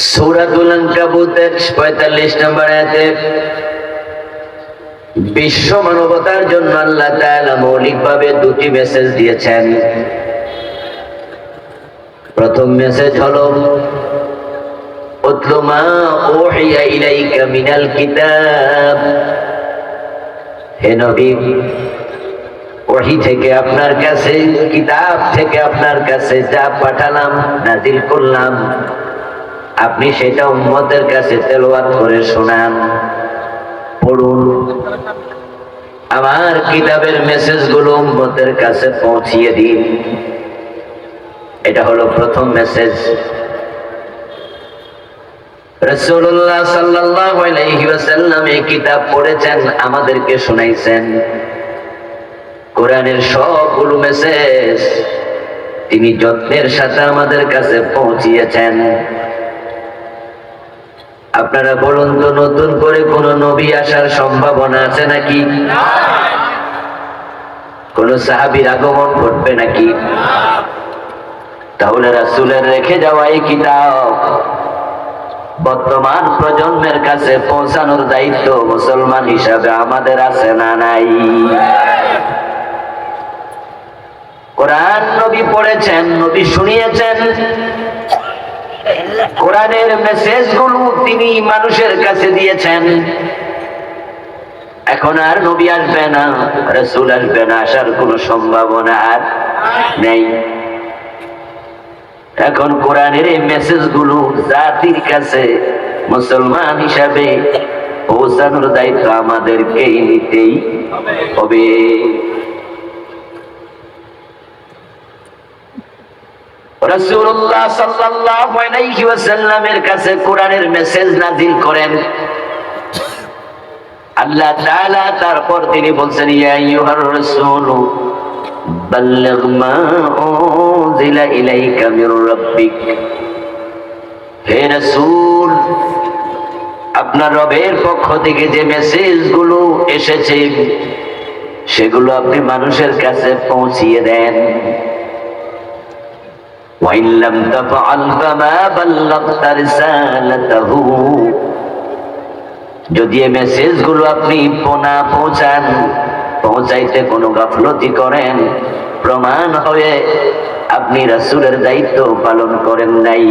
সূরাতুল আনকাবুতের ৪৫ নম্বর আয়াতে বিশ্ব মানবতার জন্য আল্লাহ তাআলা মৌলিকভাবে দুটি মেসেজ দিয়েছেন। প্রথম মেসেজ হলো উতলু মা উহিয়া ইলাইকা মিনাল কিতাব, হে নবী ওহী থেকে আপনার কাছে, কিতাব থেকে আপনার কাছে যা পাঠালাম, নাজিল করলাম, আপনি সেটা উম্মতের কাছে তেলাওয়াত করে শোনান, পড়ুন। আমার কিতাবের মেসেজগুলো উম্মতের কাছে পৌঁছিয়ে দিন। এটা হলো প্রথম মেসেজ। রাসূলুল্লাহ সাল্লাল্লাহু আলাইহি ওয়াসাল্লাম এই কিতাব পড়েছেন, আমাদেরকে শোনাইছেন। কোরআনের সবগুলো মেসেজ তিনি যত্নের সাথে আমাদের কাছে পৌঁছিয়েছেন। আপনারা বলুন তো, নতুন করে কোন নবী আসার সম্ভাবনা আছে নাকি? কোন সাহাবীর আগমন ঘটবে নাকি? তাহলে রাসূলের রেখে যাওয়া এই কিতাব বর্তমান প্রজন্মের কাছে পৌঁছানোর দায়িত্ব মুসলমান হিসাবে আমাদের আছে না নাই? কোরআন নবী পড়েছেন, নবী শুনিয়েছেন। কোরআনের মেসেজগুলো তিনি মানুষের কাছে দিয়েছেন। এখন আর নবী আসবে না, রাসূল আসবে না, আসার কোনো সম্ভাবনা আর নেই। এখন কোরআনের এই মেসেজগুলো জাতির কাছে মুসলমান হিসাবে পৌঁছানোর দায়িত্ব আমাদেরকেই নিতেই হবে। রাসূলুল্লাহ সাল্লাল্লাহু আলাইহি ওয়াসাল্লামের কাছে কোরআনের মেসেজ নাজিল করেন আল্লাহ তাআলা। তারপর তিনি বলছেন, ইয়া আইয়ুহার রাসূল বাল্লিগ মা উনজিলা ইলাইকা মির রাব্বিক, হে রাসূল আপনার রবের পক্ষ থেকে যে মেসেজগুলো এসেছে সেগুলো আপনি মানুষের কাছে পৌঁছিয়ে দেন। وَإِن لَّمْ تَفْعَلْ فَمَا بَلَّغْتَ رِسَالَتَهُ, যদি এই মেসেজগুলো আপনি না পৌঁছান, পৌঁছাইতে কোনো গাফলতি করেন, প্রমাণ হয়ে আপনি রাসূলের দায়িত্ব পালন করেন নাই।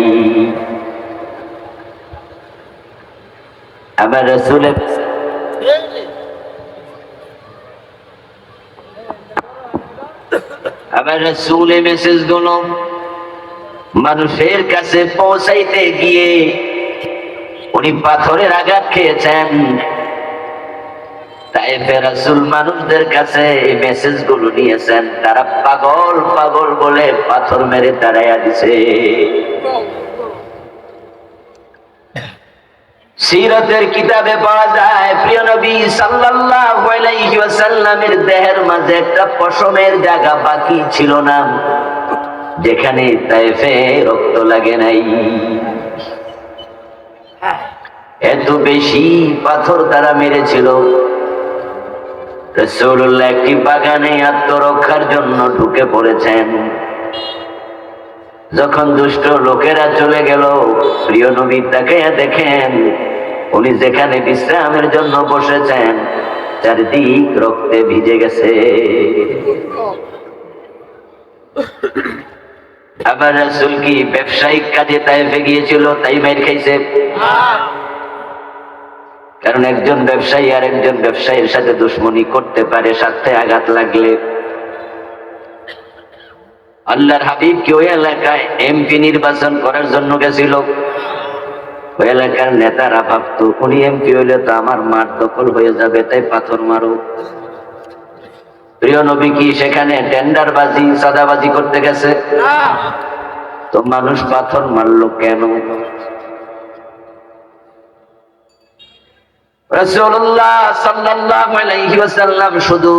আবার রাসূলের মেসেজগুলো মানুষের কাছে পৌঁছাইতে গিয়ে উনি পাথরের আঘাত খেয়েছেন। তাইফে রাসূল মানুষদের কাছে এই মেসেজগুলো নিয়েছেন, তারা পাগল পাগল বলে পাথর মেরে তাড়াইয়া দিছে। সিরাতের কিতাবে পাওয়া যায়, প্রিয় নবী সাল্লাল্লাহু আলাইহি ওয়াসাল্লামের দেহের মাঝে একটা পশমের জায়গা বাকি ছিল না, যেখানে তায়েফে রক্ত লাগে নাই। এত বেশি পাথর তারা মেরেছিল। রাসূলুল্লাহ একটি বাগানে আত্মরক্ষার জন্য ঢুকে পড়েছেন। যখন দুষ্ট লোকেরা চলে গেল, প্রিয় নবী তাকে দেখেন উনি যেখানে বিশ্রামের জন্য বসেছেন চারিদিক রক্তে ভিজে গেছে। আবার রাসূল কি ব্যবসায়িক কাজে তায়েফে গিয়েছিল তাই মাইর খাইছে? কারণ একজন ব্যবসায়ী আর একজন ব্যবসায়ীর সাথে দুশমনি করতে পারে স্বার্থে আঘাত লাগলে। আল্লাহর হাবিব কি ওই এলাকায় এমপি নির্বাচন করার জন্য গেছিল? ওই এলাকার নেতারা ভাবত উনি এমপি হইলে তো আমার মাঠ দখল হয়ে যাবে, তাই পাথর মারো। প্রিয় নবী কি সেখানে টেন্ডারবাজি সাদাবাজি করতে গেছে? তো মানুষ পাথর মারলো কেন? রাসূলুল্লাহ সাল্লাল্লাহু আলাইহি ওয়াসাল্লাম শুধু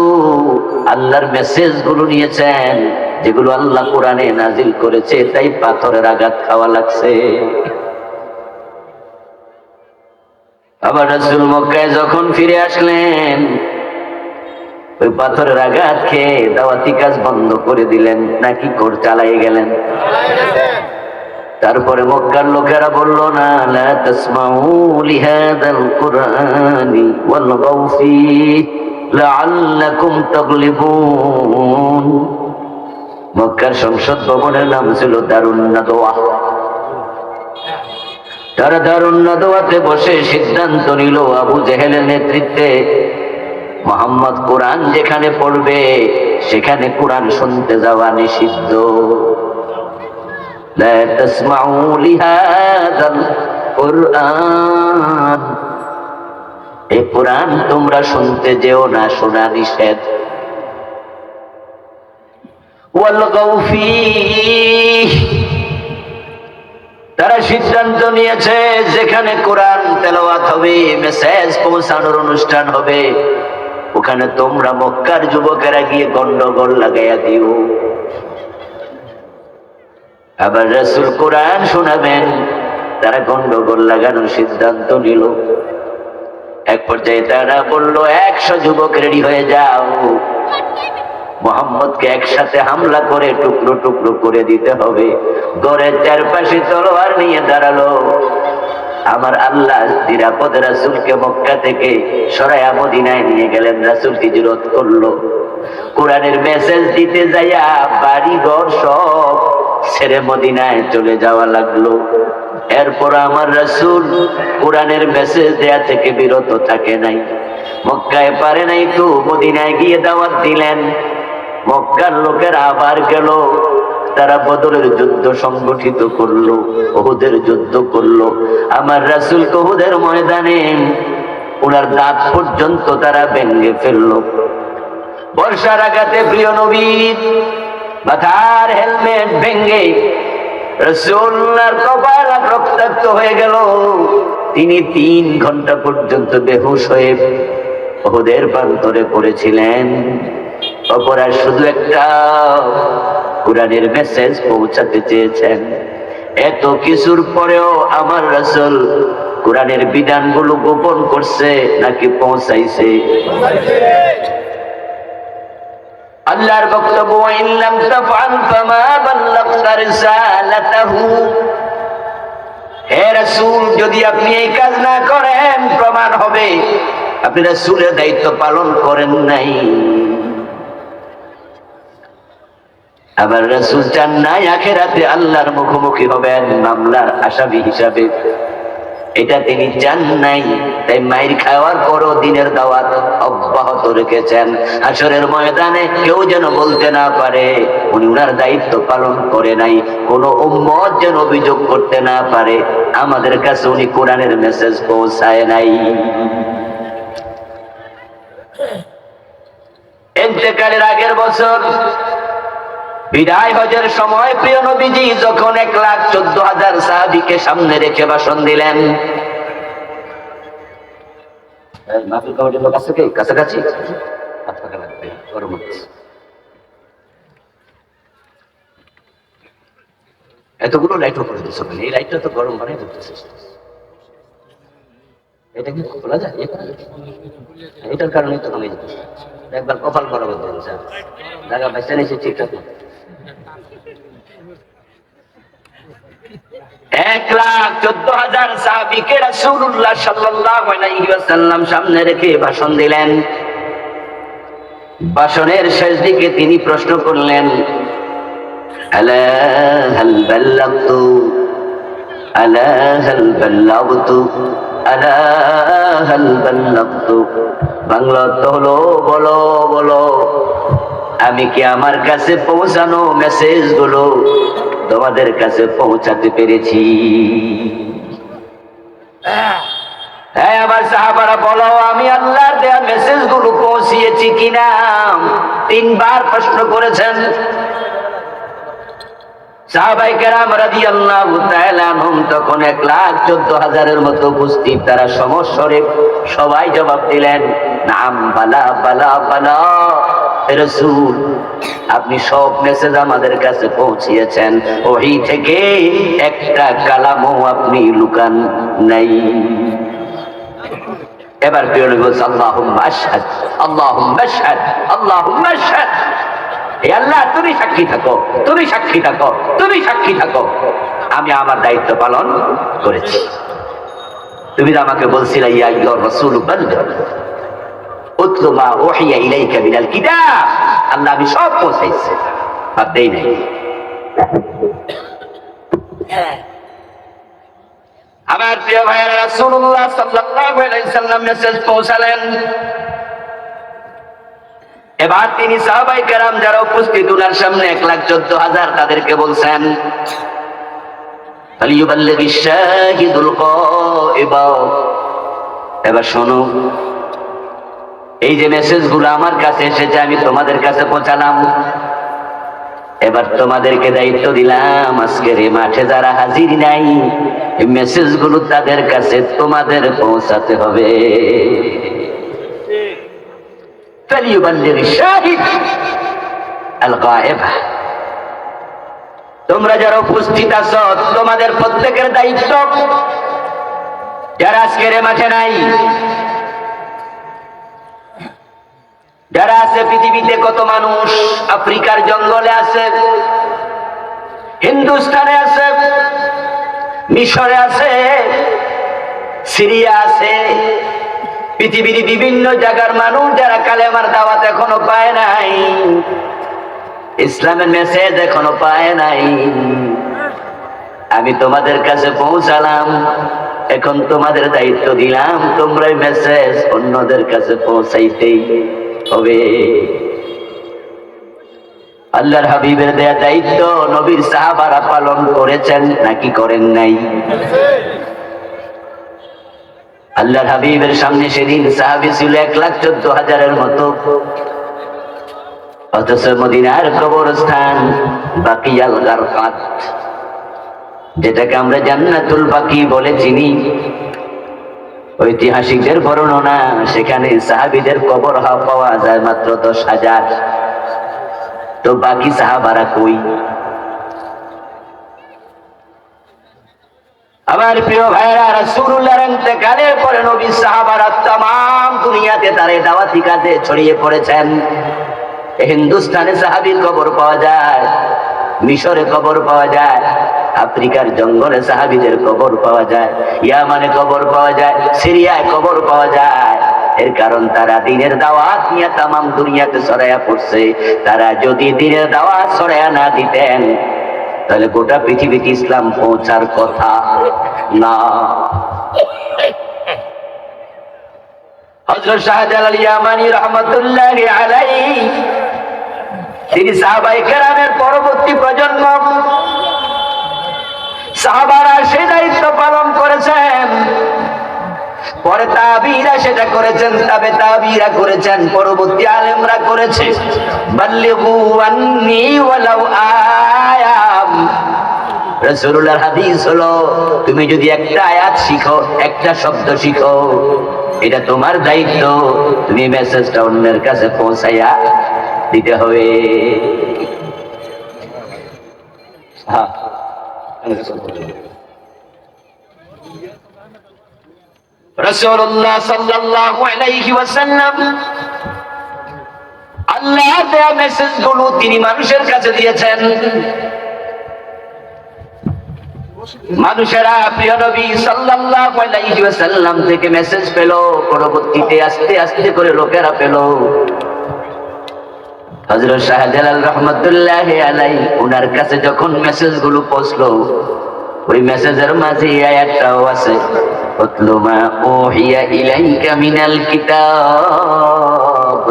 আল্লাহর মেসেজগুলো নিয়েছেন, যেগুলো আল্লাহ কোরআনে নাজিল করেছে, তাই পাথরের আঘাত খাওয়া লাগছে। আবার রাসূল মক্কায় যখন ফিরে আসলেন, ওই পাথরের আঘাত খেয়ে দাওয়াতি কাজ বন্ধ করে দিলেন নাকি চালিয়ে গেলেন? তারপরে মক্কার লোকেরা বলল না, লা তাসমাউ লিহাদাল কুরআনি ওয়ালগাউ ফীহি লাআল্লাকুম তাগলিবুন। মক্কার সংসদ ভবনের নাম ছিল দারুন নাদওয়া। তারা দারুন নাদওয়াতে বসে সিদ্ধান্ত নিল আবু জেহেলের নেতৃত্বে মুহাম্মদ কোরআন যেখানে পড়বে সেখানে কোরআন শুনতে যাওয়া নিষিদ্ধ। লা তাসমাউ লিহাদাল কুরআন, এই কোরআন তোমরা শুনতে যেও না, শোনা নিষেধ। ওয়ালগাউ ফীহি, তারা সিদ্ধান্ত নিয়েছে যেখানে কোরআন তেলাওয়াত হবে, মেসেজ পৌঁছানোর অনুষ্ঠান হবে, ওখানে তোমরা মক্কার যুবকেরা গিয়ে গন্ডগোল লাগাইয়া দিও। আবার রাসূল কোরআন শোনাবেন, তারা গন্ডগোল লাগানোর সিদ্ধান্ত নিল। এক পর্যায়ে তারা বলল 100 যুবক রেডি হয়ে যাও, মুহাম্মদকে একসাথে হামলা করে টুকরো টুকরো করে দিতে হবে। গড়ের চারপাশে তলোয়ার নিয়ে দাঁড়ালো। আমার আল্লাহ নিরাপদে রাসূলকে মক্কা থেকে সরায়া মদিনায় নিয়ে গেলেন। রাসূল হিজরত করলো, কোরআনের মেসেজ দিতে যাইয়া বাড়ি ঘর সব ছেড়ে মদিনায় চলে যাওয়া লাগলো। এরপর আমার রাসূল কোরআনের মেসেজ দেয়া থেকে বিরত থাকে নাই। মক্কায় পারে নাই তো মদিনায় গিয়ে দাওয়াত দিলেন। মক্কার লোকেরা আবার গেল, তারা বদরের যুদ্ধ সংগঠিত করলো, উহুদের যুদ্ধ করলো। আমার রাসূল উহুদের ময়দানে ওনার দাঁত পর্যন্ত তারা ভেঙে ফেললো। বর্ষার আঘাতে প্রিয় নবীর মাথার হেলমেট ভেঙে রাসূলের কপাল রক্তাক্ত হয়ে গেল। তিনি 3 ঘন্টা পর্যন্ত বেহুশ হয়ে উহুদের প্রান্তরে পড়েছিলেন। অপরাধ শুধু একটা, কোরআনের মেসেজ পৌঁছাতে চেয়েছেন। এত কিছুর পরেও আমার রাসূল কোরআনের বিধানগুলো গোপন করছে নাকি পৌঁছাইছে? আল্লাহর বক্তব্য, ইল্লাম তাফআল ফামা বাল্লাগতা রিসালাতাহু। হে রাসূল, যদি আপনি এই কাজ না করেন প্রমাণ হবে আপনি রাসূলের দায়িত্ব পালন করেন নাই। আবার রাসূল চান নাই আখিরাতে আল্লাহর মুখোমুখি হবেন মামলার আসামি হিসাবে, এটা তিনি চান নাই। তাই মাইর খাওয়ার পরও দিনের দাওয়াত অব্যাহত রেখেছেন। হাশরের ময়দানে কেউ যেন বলতে না পারে উনি উনার দায়িত্ব পালন করে নাই। কোন উম্মত যেন অভিযোগ করতে না পারে আমাদের কাছে উনি কোরআনের মেসেজ পৌঁছায় নাই। ইন্তেকালের আগের বছর বিদায় হজের সময় প্রিয় নবীজি যখন 1,14,000 সাহাবীকে সামনে রেখে ভাষণ দিলেন, মাহফিল কমিটির লোক আছে কি কাছাকাছি? হাত পাকা লাগবে, গরম হচ্ছে। এতগুলো লাইট করে দিচ্ছে, এই লাইটটা তো গরম বানিয়ে দিতেছে। এটা কি খোলা যায়? এটার কারণেই তো কমে যেতেছে। একবার কপাল বরাবর দিয়েছে, জায়গা বাইসা নিয়েছে ঠিকঠাক মতো। 1,14,000 সাহাবীকে রাসূলুল্লাহ সাল্লাল্লাহু আলাইহি ওয়াসাল্লাম সামনে রেখে ভাষণ দিলেন। ভাষণের শেষ দিকে তিনি প্রশ্ন করলেন, আলা হাল বাল্লাগতু, আলা হাল বাল্লাগতু, আলা হাল বাল্লাগতু। বাংলা তো হলো, বলো বলো আমি কি আমার কাছে পৌঁছানো মেসেজ গুলো তোমাদের কাছে পৌঁছাতে পেরেছি? হ্যাঁ, আমার সাহাবারা বলো আমি আল্লাহর দেয়া মেসেজ গুলো পৌঁছিয়েছি কিনা? 3 বার প্রশ্ন করেছেন। সাহাবায়ে কেরাম রাদিয়াল্লাহু তাআলা আনহুম তখন 1,14,000-এর মতো উপস্থিত। তারা সমস্বরে সবাই জবাব দিলেন, নাম, বালা বালা বালা। রাসূল, আপনি সব মেসেজ আমাদের কাছে পৌঁছিয়েছেন, ওহী থেকে একটা কালামও আপনি লুকান নাই। এবার প্রিয় নবী বলছেন, আল্লাহুম্মা আশহাদ, আল্লাহুম্মা আশহাদ, আল্লাহুম্মা আশহাদ। হে আল্লাহ, তুমি সাক্ষী থাকো, তুমি সাক্ষী থাকো, তুমি সাক্ষী থাকো। আমি আমার দায়িত্ব পালন করেছি। তুমি তো আমাকে বলছিলে ইয়া আইয়ুহার রাসূল বাল্লিগ উতলু মা উহিয়া ইলাইকা মিনাল কিতাব, আল্লাহ আমি সব পৌঁছাইছি, বাদ দেই নাই। আমার প্রিয় ভাইয়েরা, রাসূলুল্লাহ সাল্লাল্লাহু আলাইহি সাল্লাম মেসেজ পৌঁছালেন। এবার তিনি সাহাবায়ে কেরাম যারা উপস্থিত উনার সামনে 1,14,000 তাদেরকে বলছেন ফালিয়ুবাল্লিগিশ শাহিদুল গায়ব। এবার শোনো, এই যে মেসেজগুলো আমার কাছে এসেছে আমি তোমাদের কাছে পৌঁছালাম, এবার তোমাদেরকে দায়িত্ব দিলাম আজকের এই মাঠে যারা হাজির নাই এই মেসেজগুলো তাদের কাছে তোমাদের পৌঁছাতে হবে। ফালিয়ুবাল্লিগিশ শাহিদ আল গায়ব। তোমরা যারা উপস্থিত আছো তোমাদের প্রত্যেকের দায়িত্ব, যারা আজকের এই মাঠে নাই, যারা আছে পৃথিবীতে কত মানুষ, আফ্রিকার জঙ্গলে আছে, হিন্দুস্তানে আছে, মিশরে আছে, সিরিয়া আছে, পৃথিবীর বিভিন্ন জায়গার মানুষ যারা কালেমার দাওয়াত এখনো পায় নাই, ইসলামের মেসেজ এখনো পায় নাই, আমি তোমাদের কাছে পৌঁছালাম, এখন তোমাদের দায়িত্ব দিলাম তোমরা এই মেসেজ অন্যদের কাছে পৌঁছাইতেই হবে। আল্লাহর হাবিবের দেয়া দায়িত্ব নবীর সাহাবারা পালন করেছেন নাকি করেন নাই? আল্লাহর হাবিবের সামনে সেদিন সাহাবী ছিল 1,14,000 মতো, অথচ মদিনার কবরস্থান বাকিয়াল গারকাত, যেটাকে আমরা জান্নাতুল বাকি বলে চিনি, ঐতিহাসিকদের বর্ণনা সেখানে সাহাবীদের কবর পাওয়া যায় মাত্র 10,000। তো বাকি সাহাবারা কই? আমার প্রিয় ভাইরা, রাসূলুল্লাহর ইন্তেকালের পরে নবী সাহাবারা तमाम দুনিয়াতে তার দাওয়াতি কাজে ছড়িয়ে পড়েছেন। হিন্দুস্তানে সাহাবীর কবর পাওয়া যায়, মিশরে কবর পাওয়া যায়, আফ্রিকার জঙ্গলে সাহাবীদের কবর পাওয়া যায়, ইয়ামানে কবর পাওয়া যায়, সিরিয়ায় কবর পাওয়া যায়। এর কারণ তারা দ্বীনের দাওয়াত নিয়ে तमाम দুনিয়াতে ছড়ায়া পড়ছে। তারা যদি দ্বীনের দাওয়াত ছড়ায়া না দিতেন তাহলে গোটা পৃথিবীতে ইসলাম পৌঁছার কথা না। হযরত শাহজালাল ইয়ামানী রাহমাতুল্লাহি আলাইহি তিনি সাহাবায়ে কেরামের পরবর্তী প্রজন্ম, সাহাবারা সেই দায়িত্ব পালন করেছেন, পরে তাবিঈরা সেটা করেছেন, তবে তাবিঈরা করেছেন, পরবর্তী আলেমরা করেছে। বাল্লিগু আন্নী ওয়ালাউ আয়া। রাসূলুল্লাহর হাদিস হলো তুমি যদি একটা আয়াত শিখো, একটা শব্দ শিখো, এটা তোমার দায়িত্ব, তুমি মেসেজটা অন্যের কাছে পৌঁছাইয়া দিতে হবে। হ্যাঁ, রাসূলুল্লাহ সাল্লাল্লাহু আলাইহি ওয়াসাল্লাম আল্লাহ দেয়া মেসেজগুলো তিনি মানুষের কাছে দিয়েছেন। মানুষেরা প্রিয় নবী সাল্লাল্লাহু আলাইহি ওয়াসাল্লাম থেকে মেসেজ পেল, পরবর্তীতে আস্তে আস্তে করে লোকেরা পেল। হযরত শাহজালাল রাহমাতুল্লাহি আলাইহি উনার কাছে যখন মেসেজগুলো পৌঁছলো, ওই মেসেজের মাঝে আয়াতটাও আছে, উতলু মা উহিয়া ইলাইকা মিনাল কিতাব।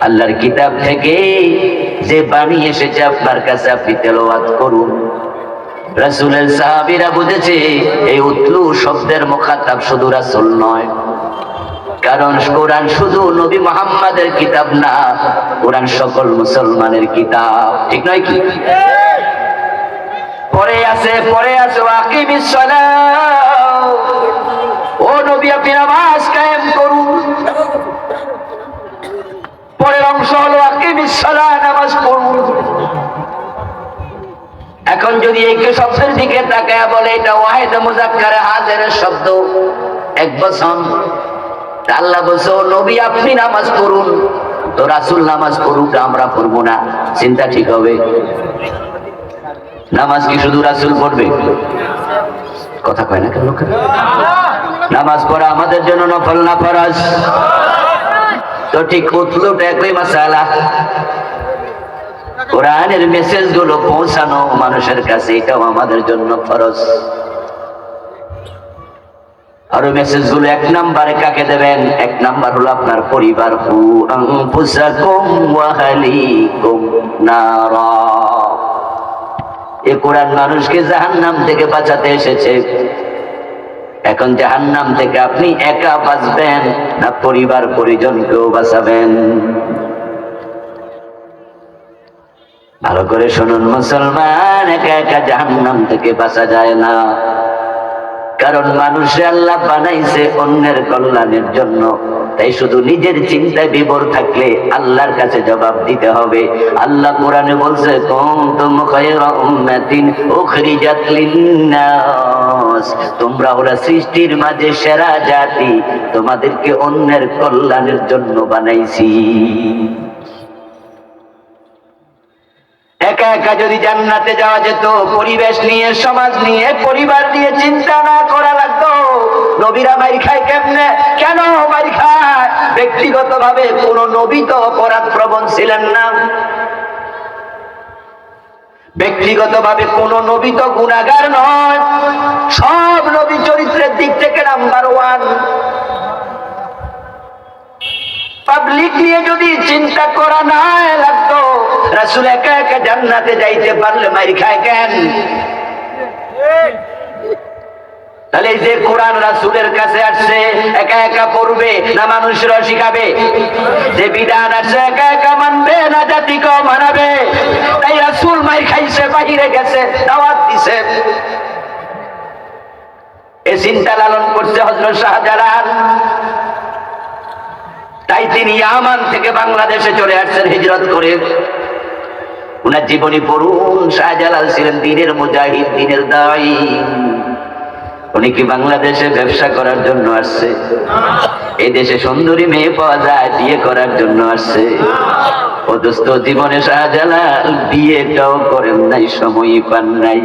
আল্লাহর কিতাব থেকে যে বাণী এসেছে আপনার কাছে আপনি তেলাওয়াত করুন। রাসূলের সাহাবীরা বুঝেছে এই উতলু শব্দের মুখাতাব শুধু রাসূল নয়, কারণ কোরআন শুধু নবী মুহাম্মাদের কিতাব না, কোরআন সকল মুসলমানের কিতাব, ঠিক নয় কি? পরে আছে ওয়াকিমিস সালাহ, ও নবী আপনি নামাজ কায়েম করুন। পরের অংশ হলো ওয়াকিমিস সালাহ, নামাজ পড়ুন। এখন যদি এই শব্দের দিকে তাকায় বলে এটা ওয়াহিদ মুযাক্কারে হাজিরের শব্দ, এক বচন, আল্লাহ বলছে ও নবী আপনি নামাজ পড়ুন, তো রাসূল নামাজ পড়ুক, আমরা পড়বো না, চিন্তা ঠিক হবে? নামাজ কি শুধু রাসূল পড়বে? কথা কয় না কেন লোকেরা? নামাজ পড়া আমাদের জন্য নফল না ফরজ? তো ঠিক উতলুট একই মাসালা। কোরআনের মেসেজ গুলো পৌঁছানো মানুষের কাছে, এটাও আমাদের জন্য ফরজ। আর মেসেজ গুলো এক নম্বরে কাকে দেবেন? এক নাম্বার হলো আপনার পরিবার। কু আনফুসাকুম ওয়া আহলিকুম নারা। এই কোরআন মানুষকে জাহান্নাম থেকে বাঁচাতে এসেছে। এখন জাহান্নাম থেকে আপনি একা বাঁচবেন না পরিবার পরিজনকেও বাঁচাবেন? ভালো করে শুনুন মুসলমান, একা একা জাহান্নাম থেকে বাঁচা যায় না। কারণ মানুষে আল্লাহ বানাইছে অন্যের কল্যাণের জন্য। তাই শুধু নিজের চিন্তায় বিভোর থাকলে আল্লাহর কাছে জবাব দিতে হবে। আল্লাহ কোরআনে বলছে, কুনতুম খায়রা উম্মাতিন উখরিজাত লিন-নাস, তোমরা হলো সৃষ্টির মাঝে সেরা জাতি, তোমাদেরকে অন্যের কল্যাণের জন্য বানাইছি। একা একা যদি জান্নাতে যাওয়া যেত, পরিবেশ নিয়ে, সমাজ নিয়ে, পরিবার নিয়ে চিন্তা না করা লাগতো, নবীরা মাইর খায় কেমনে? কেন মাইর খায়? ব্যক্তিগত ভাবে কোন নবী তো অপরাধ প্রবণ ছিলেন না। ব্যক্তিগত ভাবে কোন নবী তো গুনাহগার নয়। সব নবী চরিত্রের দিক থেকে নাম্বার 1। পাবলিক নিয়ে যদি চিন্তা করা না লাগতো, রাসূল একা একা জান্নাতে যাইতে পারলে মাইর খায় কেন? তাহলে যে কোরআন রাসূলের কাছে আসছে, একা একা পড়বে না মানুষরা শিখাবে? যে বিধান আসছে, একা একা মানবে না জাতিকেও মানাবে? তাই রাসূল মাইর খাইছে, বাহিরে গেছে, দাওয়াত দিছে। এই চিন্তা লালন করছে হযরত শাহজালাল। তাই তিনি ইয়ামান থেকে বাংলাদেশে চলে আসছেন হিজরত করে। উনার জীবনী পড়ুন। শাহজালাল ছিলেন দিনের মুজাহিদ, দিনের দাঈ। উনি কি বাংলাদেশে ব্যবসা করার জন্য আসছে? এই দেশে সুন্দরী মেয়ে পাওয়া যায়, বিয়ে করার জন্য আসছে? অথচ জীবনে শাহজালাল বিয়েটাও করেন নাই, সময়ই পান নাই।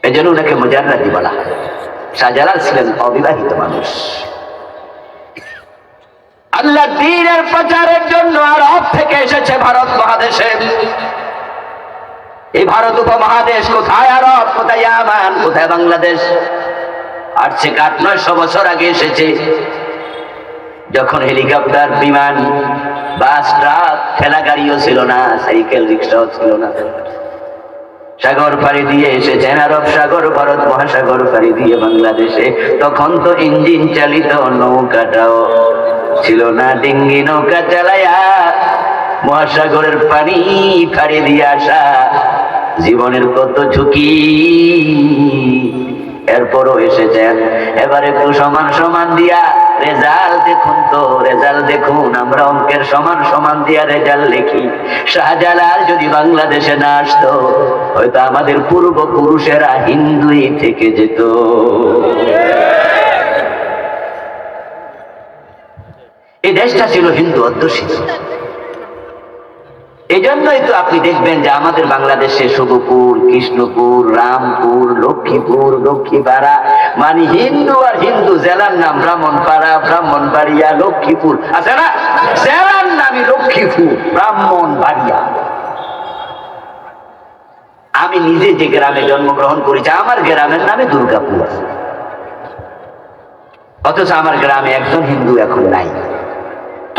এই জন্য ওনাকে মুজাররাদি বলা হয়। শাহজালাল ছিলেন অবিবাহিত মানুষ। আল্লাহ দ্বীনের প্রচারের জন্য আরব থেকে এসেছে ভারত মহাদেশে। এই ভারত উপমহাদেশ কোথায়? আরব, কোথায় ইয়ামান, কোথায় বাংলাদেশ? 800-900 বছর আগে এসেছে, যখন হেলিকপ্টার, বিমান, বাস, ট্রাক, ঠেলা গাড়িও ছিল না, সাইকেল, রিক্সাও ছিল না। সাগর পাড়ি দিয়ে এসেছেন আরব সাগর, ভারত মহাসাগর পাড়ি দিয়ে বাংলাদেশে। তখন তো ইঞ্জিন চালিত নৌকাটাও ছিল না। ডিঙ্গি নৌকা চালায়া মহাসাগরের পানি পাড়ি দিয়ে আসা, জীবনের কত ঝুঁকি। এরপরও এসেছেন। এবার একটু সমান সমান দিয়া রেজাল্ট দেখুন তো, রেজাল্ট দেখুন। আমরা অঙ্কের সমান সমান দিয়া রেজাল্ট লিখি। শাহজালাল যদি বাংলাদেশে না আসতো, হয়তো আমাদের পূর্বপুরুষেরা হিন্দুই থেকে যেত। এই দেশটা ছিল হিন্দু অধ্যুষিত। এই জন্যই তো আপনি দেখবেন যে আমাদের বাংলাদেশে শুভপুর, কৃষ্ণপুর, রামপুর, লক্ষ্মীপুর, লক্ষ্মীপাড়া, মানে হিন্দু আর হিন্দু। জেলার নাম ব্রাহ্মণপাড়া, ব্রাহ্মণবাড়িয়া, লক্ষ্মীপুর আছে না? জেলার নামই লক্ষ্মীপুর, ব্রাহ্মণবাড়িয়া। আমি নিজে যে গ্রামে জন্মগ্রহণ করেছি, আমার গ্রামের নামে দুর্গাপুর আছে। অথচ আমার গ্রামে একজন হিন্দু এখন নাই।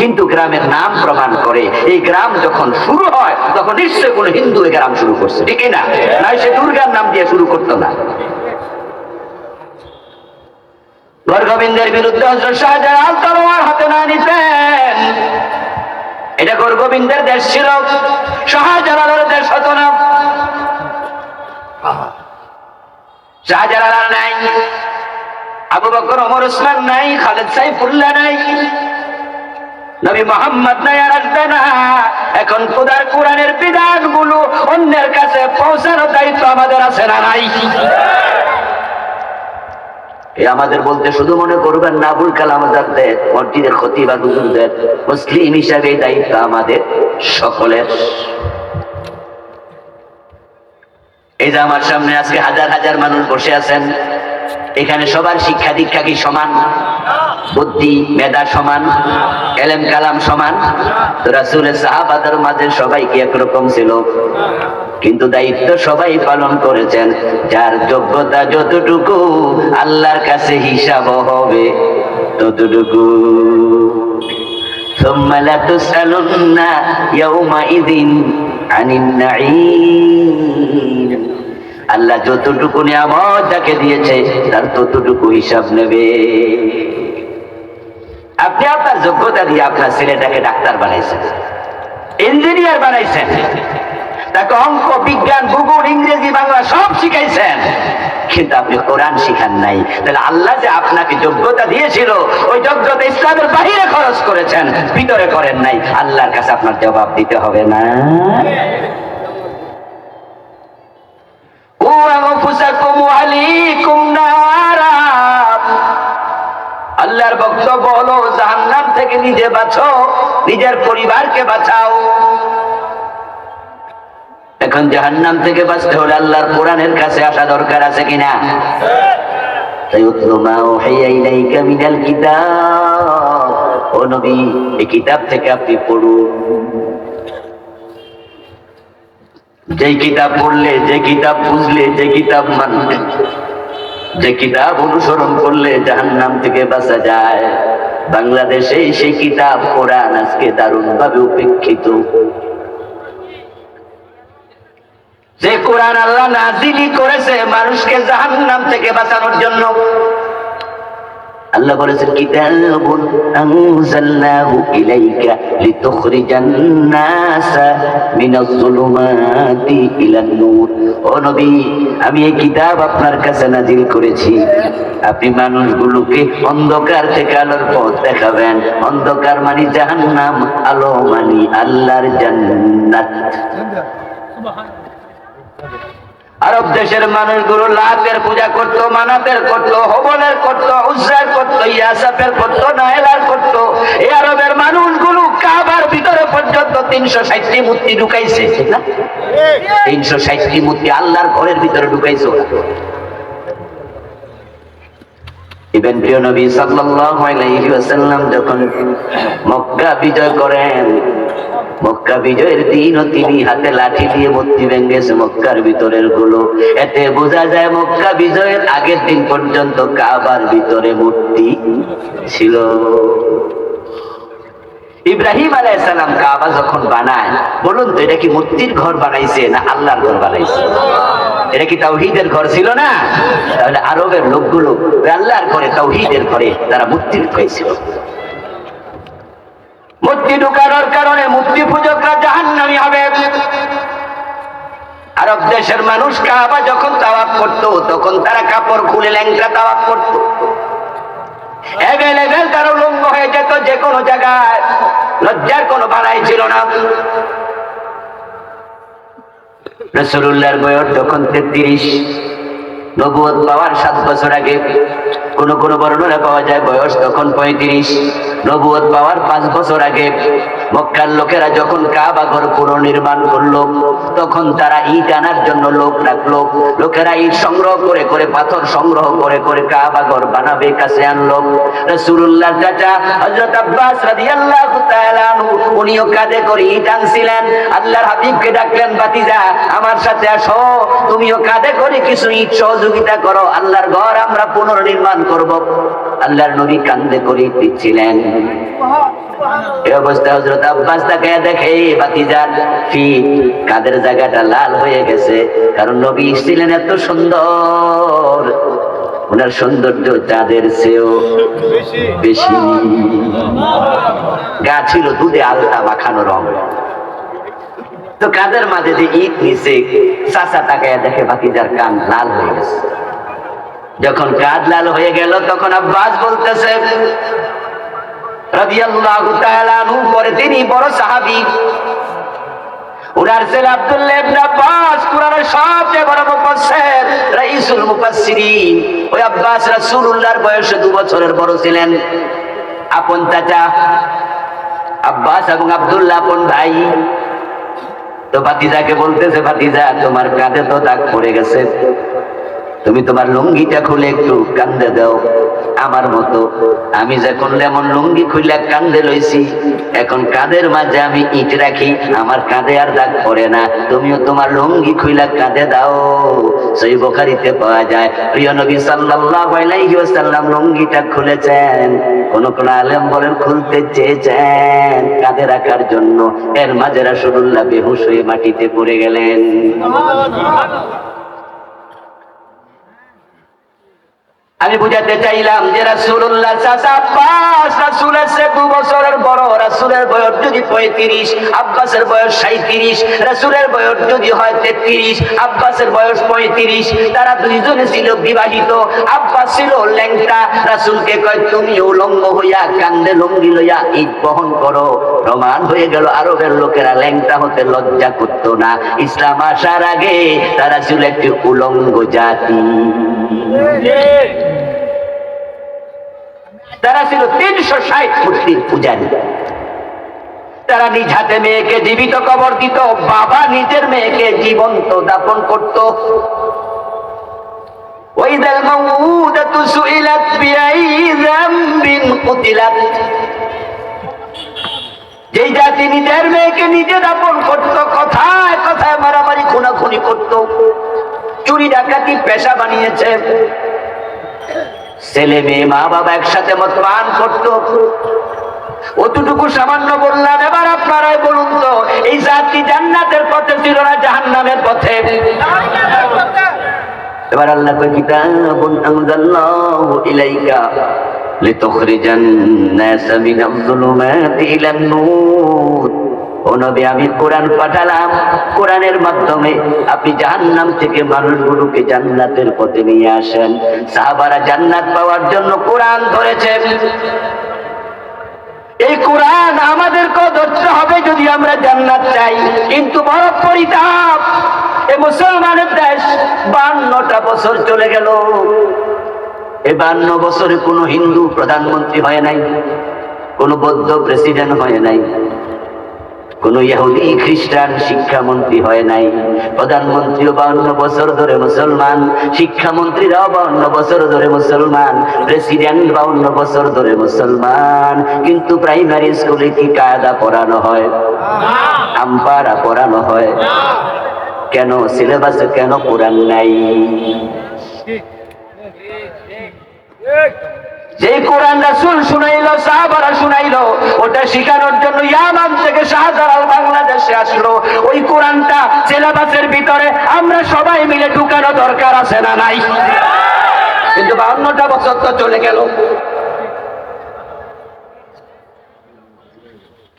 কিন্তু গ্রামের নাম প্রমাণ করে এই গ্রাম যখন শুরু হয়, তখন নিশ্চয় কোন হিন্দু এই গ্রাম শুরু করছে, ঠিক না? নয় সে দুর্গার নাম দিয়ে শুরু করতো না। গর্গোবিন্দের বিরুদ্ধে হযরত শাহজালাল তলোয়ার হাতে না নিতেন, এটা গর্গোবিন্দের দেশ ছিল, শাহজালালের দেশ হতো না। শাহজালাল আর নাই, আবু বকর, ওমর, ওসমান নাই, খালেদ, সাইফুল্লাহ নাই, নবী মুহাম্মদ নাই, আর আসবে না। এখন খোদার কোরআনের বিধানগুলো অন্যের কাছে পৌঁছানোর দায়িত্ব আমাদের আছে না নাই? আমাদের বলতে শুধু মনে করবেন না আবুল কালাম আজাদের, মসজিদের খতিব আর হুজুরদের, মুসলিম হিসাবে এই দায়িত্ব আমাদের সকলের। এই যে আমার সামনে আজকে হাজার হাজার মানুষ বসে আছেন, এখানে সবার শিক্ষা দীক্ষা কি সমান? বুদ্ধি মেধা সমান? এলেম কালাম সমান? তো রাসূলের সাহাবাদের মাঝে সবাই কি একরকম ছিল? কিন্তু দায়িত্ব সবাই পালন করেছেন। যার যোগ্যতা যতটুকু, আল্লাহর কাছে হিসাব হবে ততটুকু। ثم لتسألن يومئذ عن النعيم। আল্লাহ যতটুকু নিয়ামত যাকে দিয়েছে তার ততটুকু হিসাব নেবে। আপনি আপনার যোগ্যতা দিয়ে আপনার ছেলেটাকে ডাক্তার বানাইছেন, ইঞ্জিনিয়ার বানাইছেন, তাকে অঙ্ক বিজ্ঞান ভূগোল ইংরেজি বাংলা সব শিখাইছেন, কিন্তু আপনি কোরআন শিখান নাই। তাহলে আল্লাহ যে আপনাকে যোগ্যতা দিয়েছিল, ওই যোগ্যতা ইসলামের বাহিরে খরচ করেছেন, ভিতরে করেন নাই। আল্লাহর কাছে আপনার জবাব দিতে হবে না? আল্লাহর বক্তব্য হলো জাহান্নাম থেকে নিজে বাঁচো, নিজের পরিবারকে বাঁচাও। এখন জাহান্নাম থেকে বাঁচতে হলে আল্লাহর কোরআনের কাছে আসা দরকার আছে কিনা? তাই উতলু মা উহিয়া ইলাইকা মিনাল কিতাব, ও নবী এই কিতাব থেকে আপনি পড়ুন। যে কিতাব পড়লে, যে কিতাব বুঝলে, যে কিতাব মানলে, যে কিতাব অনুসরণ করলে জাহান্নাম থেকে বাঁচা যায়, বাংলাদেশে সেই কিতাব কোরআন আজকে দারুণ ভাবে উপেক্ষিত। যে কোরআন আল্লাহ নাজিলি করেছে মানুষকে জাহান্নাম থেকে বাঁচানোর জন্য। আল্লাহ বলেছেন কিতাবুন আনজালনাহু ইলাইকা লিতুখরিজান নাসা মিনাজ যুলুমাতি ইলান নূর। ও নবী, আমি এই কিতাব আপনার কাছে নাজিল করেছি, আপনি মানুষগুলোকে অন্ধকার থেকে আলোর পথ দেখাবেন। অন্ধকার মানে জাহান্নাম, আলো মানে আল্লাহর জান্নাত। আরব দেশের মানুষগুলো লাতের পূজা করতো, মানাতের করতো, হবলের করতো, উজ্জার করতো, ইয়াসাফের করতো, নায়েলার করতো। এই আরবের মানুষগুলো কাবার ভিতরে পর্যন্ত 360টি মূর্তি ঢুকাইছে, ঠিক না? 360টি মূর্তি আল্লাহর ঘরের ভিতরে ঢুকাইছে। ইবেন প্রিয় নবী সাল্লাল্লাহু আলাইহি ওয়াসাল্লাম যখন মক্কা বিজয় করেন, মক্কা বিজয়ের দিনও তিনি হাতে লাঠি দিয়ে মূর্তি ভেঙেছে মক্কার ভিতরের গুলো। এতে বোঝা যায় মক্কা বিজয়ের আগের দিন পর্যন্ত কাবার ভিতরে মূর্তি ছিল। ইব্রাহিম আলাইহিস সালাম কাবা যখন বানায়, বলুন তো এটা কি মূর্তির ঘর বানাইছে না আল্লাহর ঘর বানাইছে? এটা কি তাওহীদের ঘর ছিল না? তাহলে আরবের লোকগুলো আল্লাহর ঘরে, তাওহীদের ঘরে তারা মূর্তি ঢুকাইছিল। মূর্তি ঢুকানোর কারণে মূর্তি পূজকরা জাহান্নামী হবে। আরব দেশের মানুষ কাবা যখন তাওয়াফ করত, তখন তারা কাপড় খুলে ল্যাংটা তাওয়াফ করত। এভেলেবেল তার উলঙ্গ হয়ে যেত যে কোনো জায়গায়, লজ্জার কোনো বালাই ছিল না। রাসূলুল্লাহর বয়স যখন 33, নবুয়ত পাওয়ার 7 বছর আগে, কোন কোন বর্ণনা পাওয়া যায় বয়স তখন 35, নবুয়ত পাওয়ার 5 বছর আগে মক্কার লোকেরা যখন কাবা ঘর পুনর্নির্মাণ করলো, তখন তারা ইট আনার জন্য লোক রাখলো। লোকেরা ইট সংগ্রহ করে করে, পাথর সংগ্রহ করে করে কাবা ঘর বানাবে, কাছে আনলো। রাসূলুল্লাহর চাচা হযরত আব্বাস রাদিয়াল্লাহু তাআলা আনহু, উনিও কাঁধে করে ইট আনছিলেন। আল্লাহর হাবিবকে ডাকলেন, ভাতিজা আমার সাথে আসো, তুমিও কাঁধে করে কিছু ইট সহযোগিতা করো, আল্লাহর ঘর আমরা পুনর্নির্মাণ করব। আল্লাহর নবী কাঁধে করে ইট দিচ্ছিলেন। এই অবস্থা হযরত আব্বাস তাকে দেখে ভাতিজার ফিট কাঁধের জায়গাটা লাল হয়ে গেছে, কারণ নবী ছিলেন এত সুন্দর, ওনার সৌন্দর্য চাঁদের চেয়েও বেশি। গা ছিল দুধে আলতা মাখানো রং। তো কাঁধের মাঝে যে ইট নিচে, চাচা তাকায় দেখে ভাতিজার কান লাল হয়ে গেছে। যখন কাঁধ লাল হয়ে গেল, তখন আব্বাস বলতেছে রাদিয়াল্লাহু তাআলা আনহু, পরে তিনি বড় সাহাবী, ওনার ছেলে আব্দুল্লাহ ইবনে আব্বাস কুরআনের সবচেয়ে বড় মুফাসসির, রাইসুল মুফাসসিরিন। ওই আব্বাস রাসূলুল্লাহর বয়সে 2 বছরের বড় ছিলেন। আপন চাচা আব্বাস এবং আব্দুল্লাহ আপন ভাই। তো ভাতিজাকে বলতেছে, ভাতিজা তোমার কাঁধে তো দাগ পড়ে গেছে, তুমি তোমার লুঙ্গিটা খুলে একটু কান্দে দাও। আমার মতো আমি যখন এমন লুঙ্গি খুলে কান্দে লইছি, এখন কাঁধের মাঝে আমি ইট রাখি, আমার কাঁধে আর দাগ পড়ে না, তুমিও তোমার লুঙ্গি খুলে কাঁধে দাও। সহিহ বুখারীতে পাওয়া যায় প্রিয় নবী সাল্লাল্লাহু আলাইহি ওয়াসাল্লাম লুঙ্গিটা খুলেছেন, কোন কোন আলেম বলেন খুলতে চেয়েছেন কাঁধে রাখার জন্য, এর মাঝে রাসূলুল্লাহ বেহুশ হয়ে মাটিতে পড়ে গেলেন। আমি বুঝাতে চাইলাম যে রাসূলুল্লাহ চাচা আব্বাস রাসূলের চেয়ে 2 বছরের বড়, রাসূলের বয়স যদি 35, আব্বাসের বয়স 37, রাসূলের বয়স যদি হয় 33, আব্বাসের বয়স 35, তারা দুইজনে ছিল বিবাহিত। আব্বাস ছিল ল্যাংটা, রাসূলকে কয় তুমি উলঙ্গ হইয়া কান্দে লুঙ্গি লইয়া ঈদ বহন করো। প্রমাণ হয়ে গেল আরবের লোকেরা ল্যাংটা হতে লজ্জা করতো না। ইসলাম আসার আগে তারা ছিল একটি উলঙ্গ জাতি। তারা ছিল 360 মূর্তির পূজারী। তারা নিজ হাতে মেয়েকে জীবিত কবর দিত, বাবা নিজের মেয়েকে জীবন্ত দাফন করত। ওয়াইদাল মাউউদাতু সুইলাত বিআই যামবিন কুতিলাত, যেই জাতি নিজের মেয়েকে নিজে দাফন করত, কথায় কথায় মারামারি খুনাখুনি করত, চুরি ডাকাতি পেশা বানিয়েছে, ছেলে মেয়ে মা বাবা একসাথে মদ পান করত। অতটুকু সামান্য বললাম, এবার আপনারাই বলুন তো এই জাতি জান্নাতের পথে ছিল না জাহান্নামের পথে? এবার আল্লাহ কয় কিতাবুন আনজালনাহু ইলাইকা লিতুখরিজান নাস মিনাজ যুলুমাতি ইলান নূর। ও নবী, আমি কোরআন পাঠালাম, কোরআনের মাধ্যমে আপনি জাহান্নাম থেকে মানুষগুলোকে জান্নাতের পথে নিয়ে আসেন। সাহাবারা জান্নাত পাওয়ার জন্য কোরআন ধরেছে। এই কোরআন আমাদেরকেও ধরতে হবে যদি আমরা জান্নাত চাই। কিন্তু বড় পরিতাপ, এই মুসলমানের দেশ 52টা বছর চলে গেল, এই 52 বছরে কোনো হিন্দু প্রধানমন্ত্রী হয় নাই, কোনো বৌদ্ধ প্রেসিডেন্ট হয় নাই, কোন ইহুদি খ্রিস্টান শিক্ষামন্ত্রী হয় নাই। প্রধানমন্ত্রীও 52 বছর ধরে মুসলমান, শিক্ষামন্ত্রীরাও 52 বছর ধরে মুসলমান, প্রেসিডেন্ট 52 বছর ধরে মুসলমান। কিন্তু প্রাইমারি স্কুলে কি কায়দা পড়ানো হয়? আমপারা পড়ানো হয়? কেন সিলেবাসে কেন কোরআন নাই? যে কোরআন রাসূল শুনাইলো, সাহাবারা শুনাইলো, ওটা শিখানোর জন্য ইয়ামান থেকে শাহজালাল বাংলাদেশে আসলো। ওই কোরআনটা সিলেবাসের ভিতরে আমরা সবাই মিলে ঢুকানো দরকার আছে না নাই? কিন্তু 52টা বছর তো চলে গেল।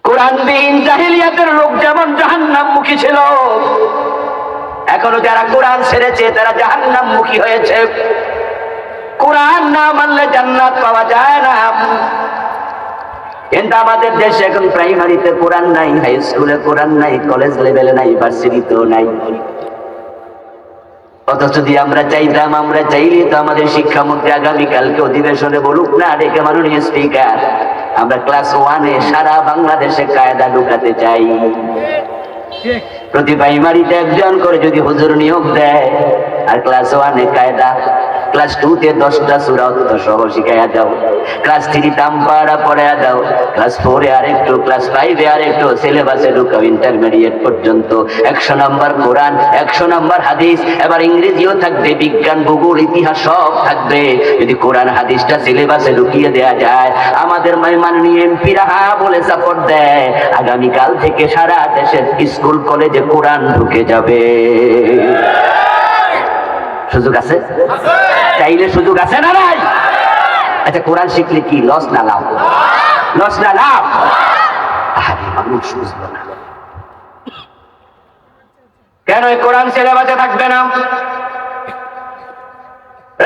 কোরআনবিহীন জাহিলিয়াতের লোক যেমন জাহান্নামমুখী ছিল, এখনো যারা কোরআন ছেড়েছে তারা জাহান্নামমুখী হয়েছে। কোরআন না মানলে জান্নাত পাওয়া যায় না। কিন্তু আমাদের দেশে এখন প্রাইমারিতে কোরআন নাই, হাই স্কুলে কোরআন নাই, কলেজ লেভেলে নাই, ইউনিভার্সিটিতেও নাই। অথচ যদি আমরা চাইতাম, আমরা চাইলে তো আমাদের শিক্ষামন্ত্রী আগামীকালকে অধিবেশনে বলুক না, ডেকে মাননীয় স্পিকার আমরা ক্লাস 1-এ সারা বাংলাদেশে কায়দা ঢুকাতে চাই। প্রতি প্রাইমারিতে একজন করে যদি হুজুর নিয়োগ দেয়, আর ক্লাস 1-এ কায়দা, ক্লাস 2-তে 10টা সূরা অর্থ সহ শিখাইয়া দাও, ক্লাস 3 তামপাড়া পড়াইয়া দাও, ক্লাস 4-এ আরেকটু, ক্লাস 5-এ আরেকটু, সিলেবাসে ঢুকাও ইন্টারমিডিয়েট পর্যন্ত। 100 নাম্বার কোরআন, 100 নাম্বার হাদিস, এবার ইংরেজিও থাকবে, বিজ্ঞান, ভূগোল, ইতিহাস সব থাকবে। যদি কোরআন হাদিসটা সিলেবাসে ঢুকিয়ে দেয়া যায়, আমাদের মাননীয় এমপিরা হা বলে সাপোর্ট দেয়, আগামীকাল থেকে সারা দেশের স্কুল কলেজে কোরআন ঢুকে যাবে। সুযোগ আছে? চাইলে সুযোগ আছে না নাই? আচ্ছা, কোরআন শিখলে কি লস না লাভ? লস না লাভ? আরে মানুষ বুঝলো না কেন এই কোরআন সিলেবাসে থাকবে না?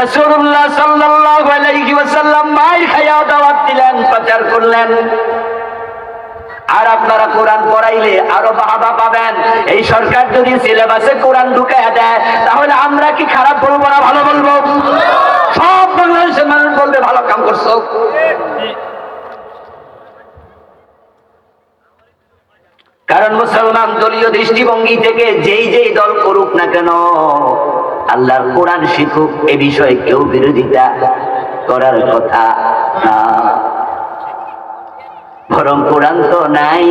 রাসূলুল্লাহ সাল্লাল্লাহু আলাইহি ওয়াসাল্লাম মায়ের খায়া দাওয়াত দিলেন, প্রচার করলেন। আর আপনারা কোরআন পড়াইলে আরো বাহাবা পাবেন। এই সরকার যদি সিলেবাসে কোরআন ঢুকাইয়া দেয়, তাহলে আমরা কি খারাপ বলবো না ভালো বলবো? সব বাংলাদেশের মানুষ বলবে ভালো কাম করছো। কারণ মুসলমান দলীয় দৃষ্টিভঙ্গি থেকে যেই যেই দল করুক না কেন, আল্লাহর কোরআন শিখুক, এ বিষয়ে কেউ বিরোধিতা করার কথা না। বরং কোরআন তো নাই,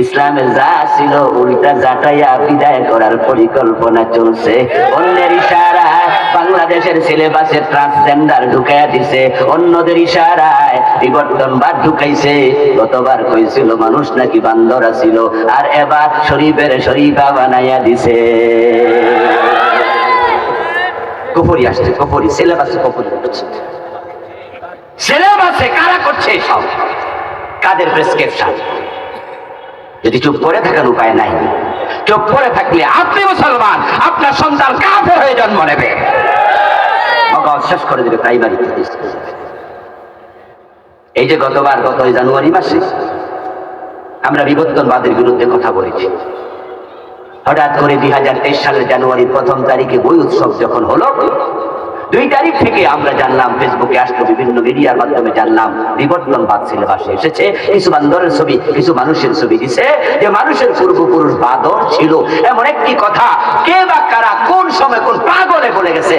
ইসলামে যা ছিল উল্টা জাটাইয়া বিদায় করার পরিকল্পনা চলছে। অন্যের ইশারায় বাংলাদেশের সিলেবাসে ট্রান্সজেন্ডার ঢুকাইয়া দিছে, অন্যদের ইশারায় বিবর্তনবাদ ঢুকাইছে। গতবার কইছিল মানুষ নাকি বান্দর ছিল, আর এবার শরীফের শরীফা বানাইয়া দিছে। কুফরি আসছে, কুফরি সিলেবাসে কুফরি করছে। সিলেবাসে কারা করছে সব? কাদের প্রেসক্রিপশন? যদি চুপ করে থাকার উপায় নাই, চুপ করে থাকলে আপনি মুসলমান, আপনার সন্তান কাফের হয়ে জন্ম নেবে, শেষ করে দেবে প্রাইমারি। এই যে গত জানুয়ারি মাসে আমরা বিবর্তনবাদের বিরুদ্ধে কথা বলেছি। হঠাৎ করে 2023 সালের জানুয়ারির 1 তারিখে বই উৎসব যখন হলো, 2 তারিখ থেকে আমরা জানলাম, ফেসবুকে আসলো, বিভিন্ন মিডিয়ার মাধ্যমে জানলাম বিবর্তনবাদ সিলেবাসে এসেছে। কিছু বান্দরের ছবি, কিছু মানুষের ছবি দিছে, যে মানুষের পূর্বপুরুষ বাদর ছিল। এমন একটি কথা কে বা কারা কোন সময় কোন পাগলে বলে গেছে,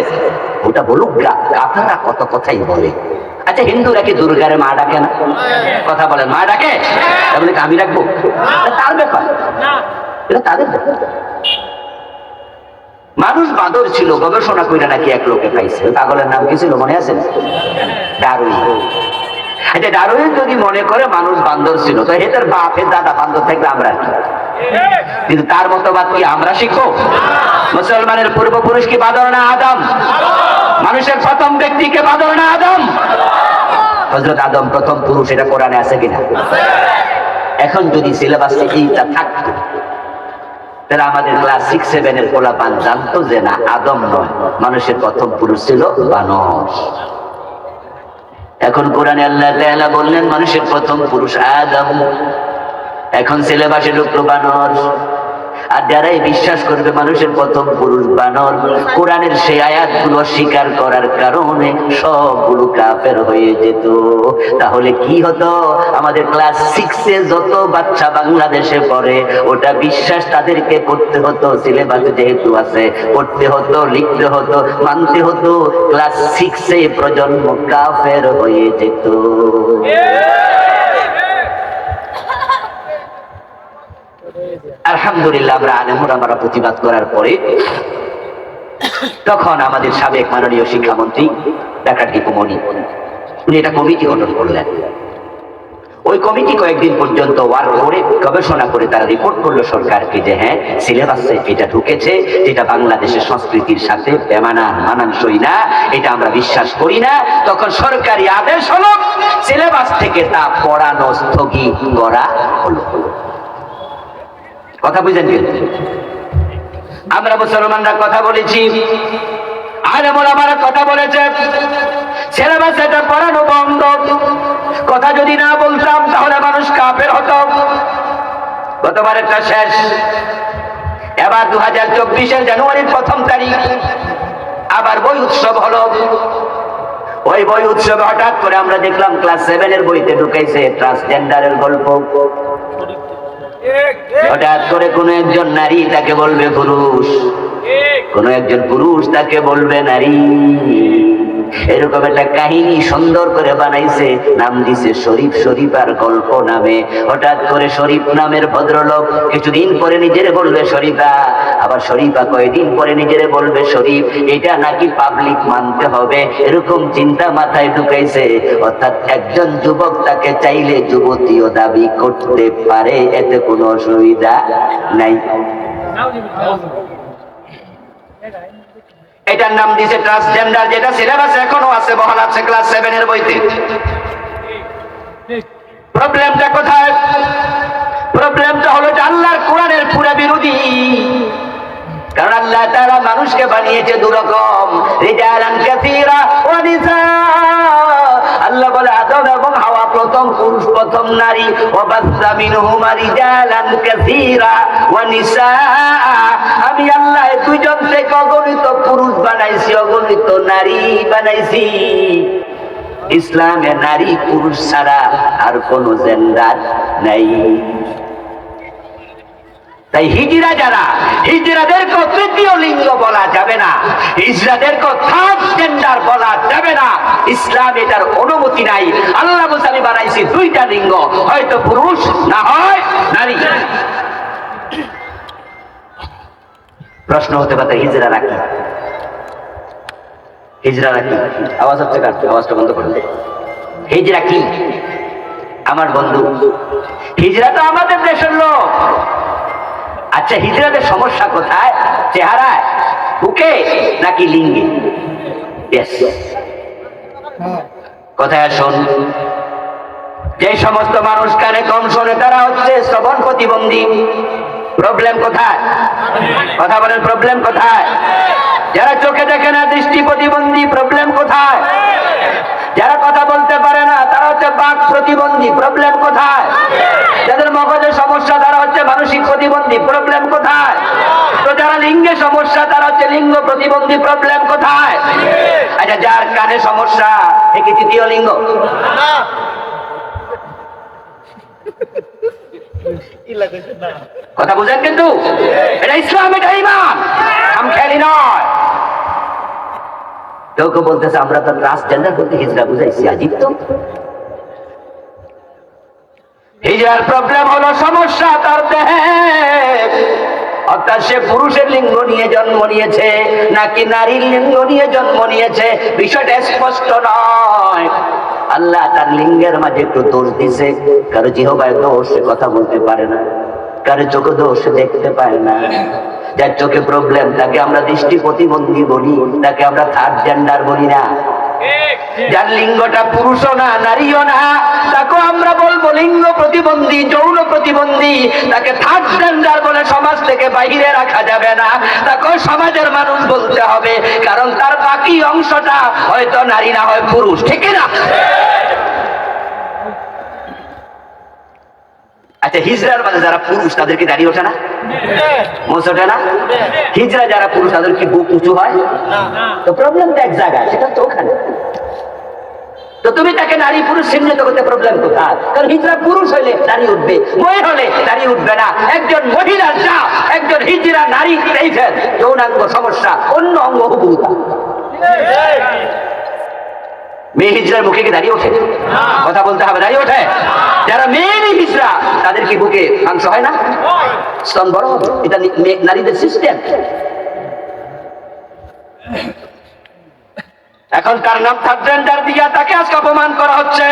ওটা বলুক গা, আপনারা কত কথাই বলে। আচ্ছা, হিন্দুরা কি দুর্গারে মা ডাকে না? কথা বলেন, মা ডাকে? তাহলে আমি রাখবো? তার ব্যাপার, এটা তাদের ব্যাপার। মানুষ বাঁদর ছিল, গবেষণা করে নাকি এক লোকে পাইছে। পাগলের নাম কি ছিল মনে আছে? ডারউইন। আচ্ছা, ডারউইন যদি মনে করে মানুষ বান্দর ছিল, তো এদের বাপের দাদা বান্দর থাকলে আমরা কি? কিন্তু তার মতবাদ কি আমরা শিখবো? মুসলমানের পূর্বপুরুষ কি বাঁদর না আদম? মানুষের প্রথম ব্যক্তিকে বাঁদর না আদম? হযরত আদম প্রথম পুরুষ, এটা কোরআনে আছে কিনা? এখন যদি সিলেবাসে এইটা থাকতো, তাহলে আমাদের ক্লাস 6-7 এর পোলাপান জানতো যে না, আদম নয়, মানুষের প্রথম পুরুষ ছিল বানর। এখন কোরআনে আল্লাহ তাআলা বললেন মানুষের প্রথম পুরুষ আদম। এখন সিলেবাসে ঢুকলো বানর। আর যারাই বিশ্বাস করবে মানুষের প্রথম পুরুষ বানর, কোরআনের সেই আয়াতগুলো স্বীকার করার কারণে সবগুলো কাফের হয়ে যেত। তাহলে কি হতো? আমাদের ক্লাস 6-এ যত বাচ্চা বাংলাদেশে পড়ে, ওটা বিশ্বাস তাদেরকে করতে হতো, সিলেবাসে যেহেতু আছে, পড়তে হতো, লিখতে হতো, মানতে হতো। ক্লাস 6-এ প্রজন্ম কাফের হয়ে যেত। আলহামদুলিল্লাহ, আমরা আলেমরা প্রতিবাদ করার পরে তখন আমাদের সাবেক মাননীয় শিক্ষামন্ত্রী ডাক্তার দীপু মনি, উনি একটা কমিটি গঠন করলেন। ওই কমিটি কয়েকদিন পর্যন্ত ওয়ার্ক করে, গবেষণা করে তারা রিপোর্ট করলো সরকারকে যে হ্যাঁ, সিলেবাসে এটা ঢুকেছে, যেটা বাংলাদেশের সংস্কৃতির সাথে মানানসই না, এটা আমরা বিশ্বাস করি না। তখন সরকারি আদেশ হলো সিলেবাস থেকে তা পড়ানো স্থগিত করা হলো। কথা বুঝেন? আমরা মুসলমানরা কথা বলেছি, আলেমরা আমার কথা বলেছে, সিলেবাস এটা পড়ানো বন্ধ। কথা যদি না বলতাম তাহলে মানুষ কাফের হতো। গতবার একটা শেষ, এবার 2024-এর জানুয়ারির 1 তারিখ আবার বই উৎসব হলো। ওই বই উৎসবে হঠাৎ করে আমরা দেখলাম ক্লাস 7-এর বইতে ঢুকাইছে ট্রান্সজেন্ডারের গল্প। হঠাৎ করে কোন একজন নারী তাকে বলবে পুরুষ, কোন একজন পুরুষ তাকে বলবে নারী। এরকম একটা কাহিনী সুন্দর করে বানাইছে, নাম দিছে শরীফ, শরীফার গল্প নামে। হঠাৎ করে শরীফ নামের ভদ্রলোক কিছুদিন পরে নিজেরে বলবে শরীফা, আবার শরীফা কয়েকদিন পরে নিজেরে বলবে শরীফ। এটা নাকি পাবলিক মানতে হবে, এরকম চিন্তা মাথায় ঢুকাইছে। অর্থাৎ একজন যুবক তাকে চাইলে যুবতীও দাবি করতে পারে, এতে কোনো অসুবিধা নাই। এটার নাম দিয়েছে ট্রান্সজেন্ডার, যেটা সিলেবাসে এখনো আছে, বহাল আছে ক্লাস 7-এর বইতে। প্রবলেমটা কোথায়? প্রবলেমটা হলো যে আল্লাহর কোরআনের পুরা বিরোধী। কারণ আল্লাহ তাআলা মানুষকে বানিয়েছে দুরকম, রিজালান কাসীরা ওয়া নিসা। আল্লাহ বলে আদম এবং হাওয়া প্রথম পুরুষ, প্রথম নারী। ওয়া বাসসা মিনহুমা রিজালান কাসীরা ওয়া নিসা। আমি আল্লাহ দুইজন থেকে অগণিত পুরুষ বানাইছি, অগণিত নারী বানাইছি। ইসলামে নারী পুরুষ ছাড়া আর কোন জেন্ডার নাই। তাই হিজরা যারা, হিজরাদেরকে তৃতীয় লিঙ্গ বলা যাবে না, হিজরাদেরকে থার্ড জেন্ডার বলা যাবে না। ইসলাম এটার অনুমতি নাই। আল্লাহ বলছে আমি বানাইছি দুইটা লিঙ্গ, হয়তো পুরুষ না হয় নারী। প্রশ্ন হতে পারে হিজরা কি? হিজরা কি? আওয়াজ হচ্ছে কার? আওয়াজটা বন্ধ করুন। হিজরা কি আমার বন্ধু? হিজরা তো আমাদের দেশের লোক। আচ্ছা, হিজরাদের সমস্যা কোথায়? চেহারায়, বুকে, নাকি লিঙ্গে? কোথায় শোন? যে সমস্ত মানুষ কানে কম শোনে তারা হচ্ছে শ্রবণ প্রতিবন্ধী। প্রবলেম কোথায়? কথা বলেন, প্রবলেম কোথায়? যারা চোখে দেখে না, দৃষ্টি প্রতিবন্ধী। প্রবলেম কোথায়? যারা কথা বলতে পারে না তারা হচ্ছে বাক প্রতিবন্ধী। প্রবলেম কোথায়? যাদের মগজের সমস্যা তারা হচ্ছে মানসিক প্রতিবন্ধী। প্রবলেম কোথায়? তো যারা লিঙ্গে সমস্যা তারা হচ্ছে লিঙ্গ প্রতিবন্ধী। প্রবলেম কোথায়? আচ্ছা, যার কানে সমস্যা এ কি তৃতীয় লিঙ্গ? কথা বুঝেন কিন্তু? এটা ইসলাম, এটা ঈমান, আম খেলি নয়। কেউ কেউ বলতেছে আমরা তো ট্রান্সজেন্ডার বলতে হিজড়া বুঝাইছি। আজীব তো। হিজড়ার প্রবলেম হলো সমস্যা তার দেহে, অর্থাৎ সে পুরুষের লিঙ্গ নিয়ে জন্ম নিয়েছে নাকি নারীর লিঙ্গ নিয়ে জন্ম নিয়েছে বিষয়টা স্পষ্ট নয়। আল্লাহ তার লিঙ্গের মাঝে একটু দোষ দিছে। কারো জিহ্বায় দোষ, সে কথা বলতে পারে না। কারো চোখে দোষ, দেখতে পায় না। যার চোখে প্রবলেম তাকে আমরা দৃষ্টি প্রতিবন্ধী বলি, তাকে আমরা থার্ড জেন্ডার বলি না। যার লিঙ্গটা পুরুষও না নারীও না তাকে আমরা বলবো লিঙ্গ প্রতিবন্ধী, যৌন প্রতিবন্ধী। তাকে থার্ড জেন্ডার বলে সমাজ থেকে বাইরে রাখা যাবে না, তাকে সমাজের মানুষ বলতে হবে, কারণ তার বাকি অংশটা হয়তো নারী না হয় পুরুষ। ঠিক না? আচ্ছা, হিজরার মাঝে যারা পুরুষ তাদের কি দাড়ি ওঠে না? মোচ ওঠে না? হিজরা যারা পুরুষ তাদের কি বুক উঁচু হয়? তো প্রবলেমটা এক জায়গায়, সেটা তো ওখানে। তো তুমি তাকে নারী পুরুষ চিহ্নিত করতে প্রবলেম কোথায়? কারণ হিজরা পুরুষ হইলে দাড়ি উঠবে, মহিলা হলে দাড়ি উঠবে না। একজন মহিলার যা একজন হিজরা নারী টাইপের যৌনাঙ্গ সমস্যা, অন্য অঙ্গ হুবুতা। মেয়ে হিজড়ার মুখে কি দাঁড়িয়ে ওঠে? কথা বলতে হবে, দাঁড়িয়ে ওঠে। যারা মেয়ে হিজড়া তাদের কি বুকে মাংস হয় না? স্তন বড় হবে। এটা নারীদের সিস্টেম। এখন তার নাম থার্ড জেন্ডার দিয়া তাকে আজকে অপমান করা হচ্ছে।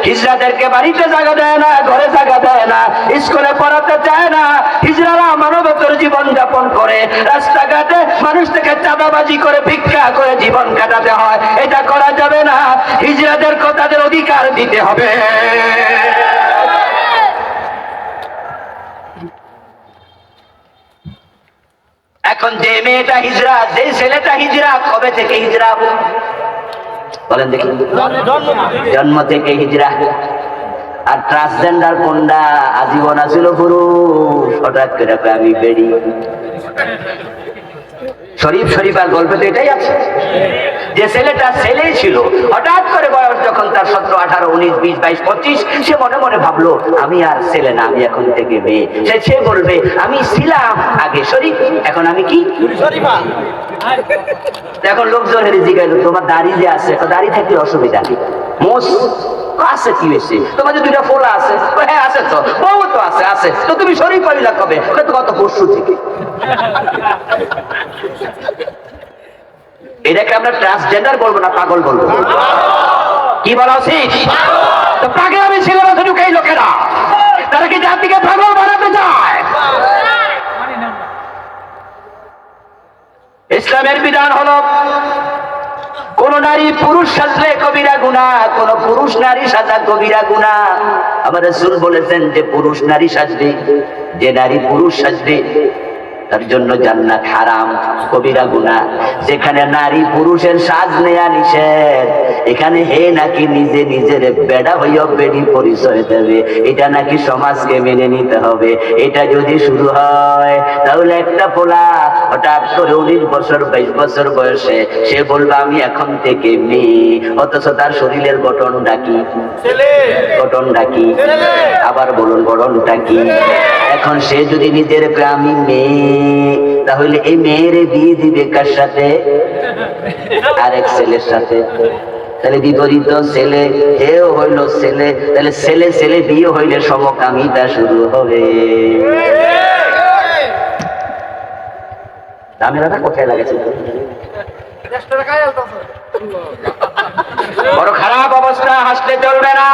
হিজড়াদেরকে বাড়িতে জায়গা দেয় না, ঘরে জায়গা দেয় না, স্কুলে পড়াতে চায় না। হিজড়ারা মানবতর জীবন যাপন করে, রাস্তাঘাটে মানুষ থেকে চাঁদাবাজি করে ভিক্ষা করে জীবন কাটাতে হয়। এটা করা যাবে না। হিজড়াদেরকে তাদের অধিকার দিতে হবে। এখন যে মেয়েটা হিজড়া, যে ছেলেটা হিজড়া, কবে থেকে হিজড়া বলেন দেখি? জন্ম থেকে হিজড়া। আর ট্রান্সজেন্ডার কোনটা? আজীবন আছিল পুরুষ, হঠাৎ করে আমি বেড়ি। শরীফ শরীফার গল্পে তো এটাই আছে, যে ছেলেটা ছেলেই ছিল, হঠাৎ করে বয়স যখন তার 17, 18, 19, 20, 22, 25, সে মনে মনে ভাবলো আমি আর ছেলে না, আমি এখন থেকে মেয়ে। সে বলবে আমি ছিলাম আগে শরীফ, এখন আমি কি শরীফা। এখন লোকজন জিজ্ঞাসা, তোমার দাড়ি যে আছে, দাড়ি থাকলে অসুবিধা নেই, মোষ আছে, কি হয়েছে? তোমার যে দুইটা ফোলা আছে? হ্যাঁ আছে তো। বউ তো আছে। আছে তো তুমি শরীফ পাইলা কবে? তো গত পরশু থেকে। এটাকে আমরা ট্রান্সজেন্ডার বলবো না পাগল বলবো? কি বলা উচিত? তো পাগল আমি ছিল না শুধু এই লোকেরা, তারা কি জাতিকে পাগল বানাতে চায়? ইসলামের বিধান হলো কোন নারী পুরুষ সাজলে কবিরা গুনাহ, কোন পুরুষ নারী সাজা কবিরা গুনাহ। আমার রাসূল বলেছেন যে পুরুষ নারী সাজবে, যে নারী পুরুষ সাজবে তার জন্য জান্নাত হারাম, কবিরা গুনাহ। যেখানে নারী পুরুষের সাজ নেয়া নিষেধ, এখানে হে নাকি নিজে নিজের বেড়া হইয়া বেড়ি পরিচয় দেবে, এটা নাকি সমাজকে মেনে নিতে হবে। এটা যদি শুরু হয় তাহলে একটা পোলা হঠাৎ করে 19 বছর 22 বছর বয়সে সে বলবে আমি এখন থেকে মেয়ে, অথচ তার শরীরের গঠনটা কি? গঠনটা কি? আবার বলুন, গঠনটা কি? এখন সে যদি নিজের আমি মেয়ে, তাহলে এই মেয়ের বিয়ে দিবে কার সাথে? আরেক ছেলের সাথে। তাহলে বিপরীত ছেলে, হেও হইল ছেলে, তাহলে ছেলে ছেলে বিয়ে হইলে সমকামিতা শুরু হবে। দামেরা কোথায় লাগাচ্ছে? বড় খারাপ অবস্থা, হাসলে চলবে না।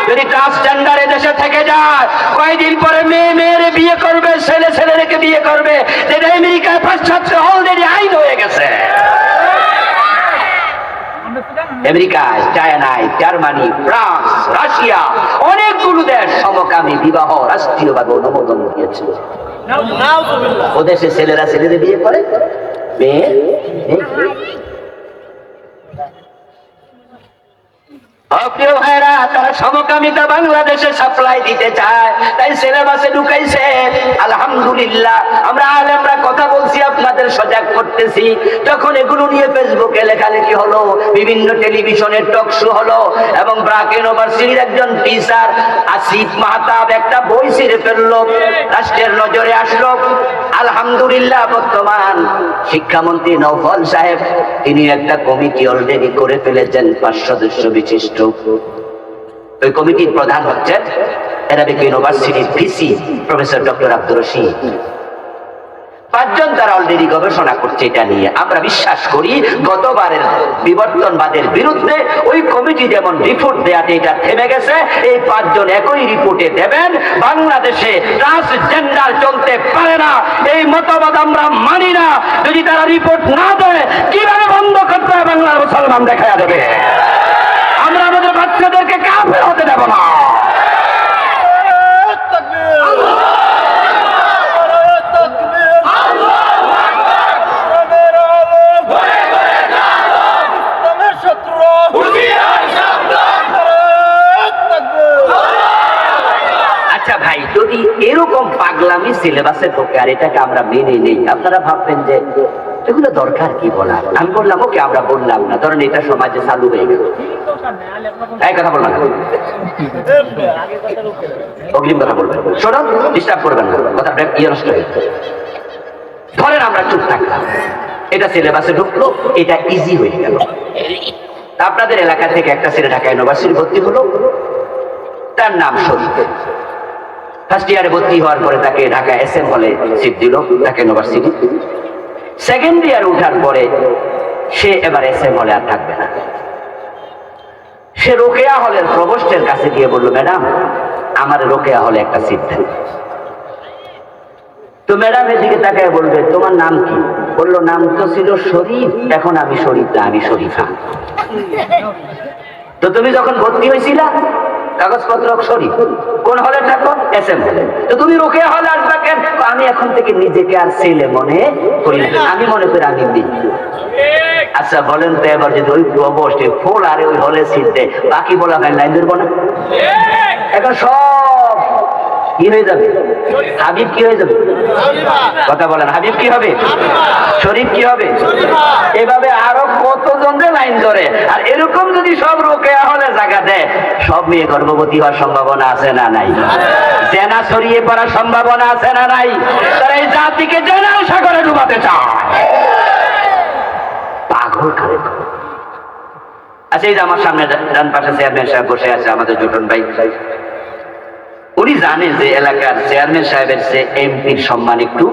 যদি ট্রান্সজেন্ডার দেশে থেকে যায়, কয়েকদিন পরে মেয়ে মেয়েরে বিয়ে করবে, ছেলে ছেলেকে বিয়ে করবে, যেটা আমেরিকায় পাশ্চাত্যে অলরেডি আইন হয়ে গেছে। আমেরিকায়, চায়নায়, জার্মানি, ফ্রান্স, রাশিয়া, অনেকগুলো দেশ সমকামী বিবাহ রাষ্ট্রীয়ভাবে অনুমোদন দিয়েছে। ও দেশে ছেলেরা ছেলেদের বিয়ে করে, মেয়ে প্রিয় ভাইরা, তারা সমকামিতা বাংলাদেশে সাপ্লাই দিতে চায়, তাই সিলেবাসে ঢুকাইছে। আলহামদুলিল্লাহ, আমরা আলেমরা কথা বলছি, আপনাদের সজাগ করতেছি। যখন এগুলো নিয়ে ফেসবুকে লেখালেখি হলো, বিভিন্ন টেলিভিশনের টক শো হলো, এবং ব্রাক ইউনিভার্সিটির একজন টিচার আসিফ মাহতাব একটা বই ছিঁড়ে ফেললো, রাষ্ট্রের নজরে আসলো। আলহামদুলিল্লাহ, বর্তমান শিক্ষামন্ত্রী নওফল সাহেব তিনি একটা কমিটি অলরেডি করে ফেলেছেন, 5 সদস্য বিশিষ্ট। ওই কমিটির প্রধান হচ্ছেন আরাবিক ইউনিভার্সিটির VC professor doctor Abdur Rashid. 5 জন তারা অলরেডি গবেষণা করছে এটা নিয়ে। আমরা বিশ্বাস করি গতবারের বিবর্তনবাদের বিরুদ্ধে ওই কমিটি যেমন রিপোর্ট দেয়াতে এটা থেমে গেছে, এই 5 জন একই রিপোর্টে দেবেন। বাংলাদেশে ট্রান্সজেন্ডার চলতে পারে না, এই মতবাদ আমরা মানি না। যদি তারা রিপোর্ট না দেয়, কিভাবে বন্ধ করতে হয় বাংলার মুসলমান দেখায়া দেবে। আমরা আমাদের বাচ্চাদেরকে কাফের হতে দেব না। আচ্ছা ভাই, যদি এরকম পাগলামি সিলেবাসে ঢোকে আর এটাকে আমরা মেনে নেই, আপনারা ভাববেন যে এগুলো দরকার কি বলার। আমি বললাম ওকে, আমরা বললাম না, ধরেন এটা সমাজে চালু হয়ে গেল। এই কথা বলবেন না, অগ্রিম কথা বলবেন, শোনো, ডিস্টার্ব করবেন না, কথা নষ্ট হয়ে যাবে। ধরেন আমরা চুপ থাকলাম, এটা সিলেবাসে ঢুকলো, এটা ইজি হয়ে গেল। আপনাদের এলাকা থেকে একটা ছেলে ঢাকা ইউনিভার্সিটি ভর্তি হলো, তার নাম শরীফ। ফার্স্ট ইয়ারে ভর্তি হওয়ার পরে তাকে ঢাকা SM হলে সিট দিল, ঢাকা ইউনিভার্সিটি। সেকেন্ড ইয়ার উঠার পরে সে এবার SM হলে আর থাকবে না। সে রোকেয়া হলের প্রভোস্টের কাছে গিয়ে বলল, ম্যাডাম আমার রোকেয়া হলে একটা সিট দেন। তো ম্যাডাম এদিকে তাকায় বলবে, তোমার নাম কি? বললো, নাম তো ছিল শরীফ, এখন আমি শরীফ না, আমি শরীফা। তো তুমি যখন ভর্তি হয়েছিলা কাগজপত্র শরীফ, কোন হলে থাকো? SM হলে। তো তুমি রোকেয়া হলে আসবা কেন? আমি এখন থেকে নিজেকে আর ছেলে মনে করি না, আমি মনে করি আমি মেয়ে। আচ্ছা বলেন তো, এবার যদি ওই প্রভোস্টে ফুল আরে ওই হলে সিট দেয়, বাকি বলা হয় লাইন ধরবো না? এখন সব কি হয়ে যাবে? হাবিব কি হয়ে যাবে? কথা বলেন, হাবিব কি হবে? শরীফ কি হবে? এভাবে আরো কতজনের লাইন ধরে। আর এরকম যদি সব রোকেয়া হলে জায়গা দেয়, সব মেয়ে গর্ভবতী হওয়ার সম্ভাবনা আছে না নাই? জেনা ছড়িয়ে পড়ার সম্ভাবনা আছে না নাই? তারা এই জাতিকে জেনার সাগরে ডুবাতে চায়। পাগল খালে। আচ্ছা, এই যে আমার সামনে ডান পাশে চেয়ারম্যান সাহেব বসে আছে, আমাদের জোটন ভাই। উনি জানে যে এলাকার চেয়ারম্যান সাহেবের চেয়ে এমপির সম্মান একটু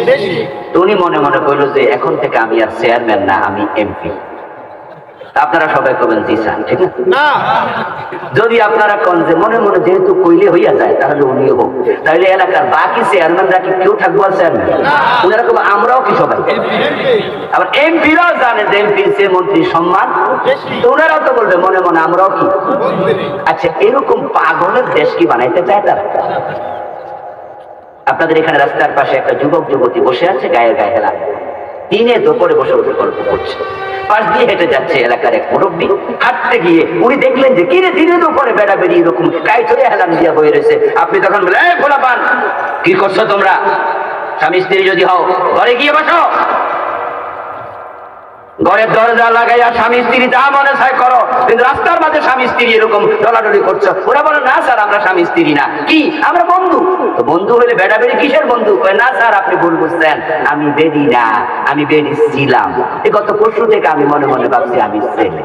বেশি। তো উনি মনে মনে বলল যে এখন থেকে আমি আর চেয়ারম্যান না, আমি এমপি। আপনারা সবাই করবেন জি স্যার, ঠিক না? যদি আপনারা কন যে মনে মনে যেহেতু কইলে হইয়া যায়, তাহলে উনিও হোক, তাহলে এলাকার বাকি চেয়ারম্যানরা কি কেউ থাকবো আর চেয়ারম্যান? উনারা কবে আমরাও কি সবাই? আবার এমপিরাও জানে যে এমপির চেয়ে মন্ত্রীর সম্মান, তো উনারাও তো বলবে মনে মনে আমরাও কি। আচ্ছা, এরকম পাগলের দেশ কি বানাইতে চায় তারা? আপনাদের এখানে রাস্তার পাশে একটা যুবক যুবতী বসে আছে, গায়ে গায়ে হেলা, দিনে দুপুরে বসে বসে গল্প করছে। পাশ দিয়ে হেঁটে যাচ্ছে এলাকার এক মুরব্বী, হাঁটতে গিয়ে উনি দেখলেন যে কিরে দিনে দুপুরে বেড়া বেরিয়ে এরকম গায়ে ধরে হেলান দিয়া বয়ে রয়েছে। আপনি তখন বলে, এই ফোলা পান, কি করছো তোমরা? স্বামী স্ত্রী যদি হও ঘরে গিয়ে বসো। ঘরের দরজা লাগাইয়া স্বামী স্ত্রী যা মনে চায় করো, কিন্তু রাস্তার মাঝে স্বামী স্ত্রী এরকম ডলাডলি করছো। ওরা বলে না স্যার আমরা স্বামী স্ত্রী না, কি আমরা বন্ধু। তো বন্ধু হলে বেড়া বেড়ি কিসের বন্ধু? কয় না স্যার আপনি ভুল বুঝছেন, আমি বেড়ি না, আমি বেড়ি ছিলাম। এই গত পরশু থেকে আমি মনে মনে ভাবছি আমি ছেলে।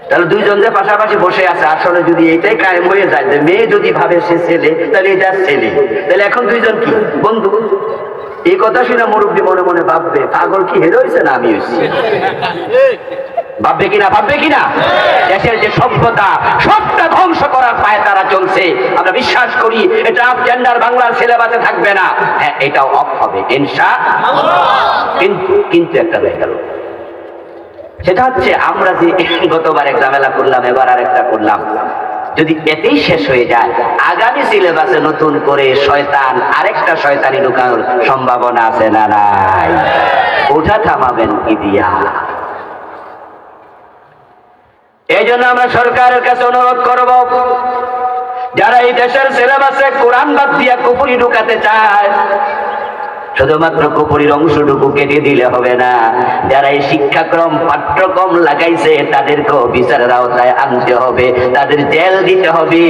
তাহলে দুইজন যে পাশাপাশি বসে আছে, আসলে যদি এটাই কায়েম হয়ে যায় যে মেয়ে যদি ভাবে সে ছেলে, তাহলে এটা ছেলে, তাহলে এখন দুইজন কি বন্ধু? এই কথা শুনে মুরব্বী মনে মনে ভাববে পাগল কি হেরে হয়েছে না আমি হয়েছি। ভাববে কিনা? ভাববে কিনা? দেশের যে সভ্যতা সবটা ধ্বংস করার পায়ে তারা চলছে। আমরা বিশ্বাস করি এটা জেন্ডার বাংলার সিলেবাসে থাকবে না, হ্যাঁ এটাও অফ হবে ইনশাআল্লাহ। কিন্তু একটা হয়ে গেল, সেটা হচ্ছে আমরা যে গতবার এক ঝামেলা করলাম, এবার আর একটা করলাম, যদি এতেই শেষ হয়ে যায়, আগামী সিলেবাসে নতুন করে শয়তান আরেকটা শয়তানি ঢুকানোর সম্ভাবনা আছে না নাই? ওটা থামাবেন কি দিয়া? এই জন্য আমরা সরকারের কাছে অনুরোধ করব, যারা এই দেশের সিলেবাসে কোরআন বাদ দিয়া কুফরি ঢুকাতে চায়, শুধুমাত্র কুফরির অংশটুকু কেটে দিলে হবে না। যারা এই শিক্ষাক্রম পাঠ্যক্রম লাগাইছে তাদেরকেও বিচারের আওতায় আনতে হবে, তাদের জেল দিতে হবে।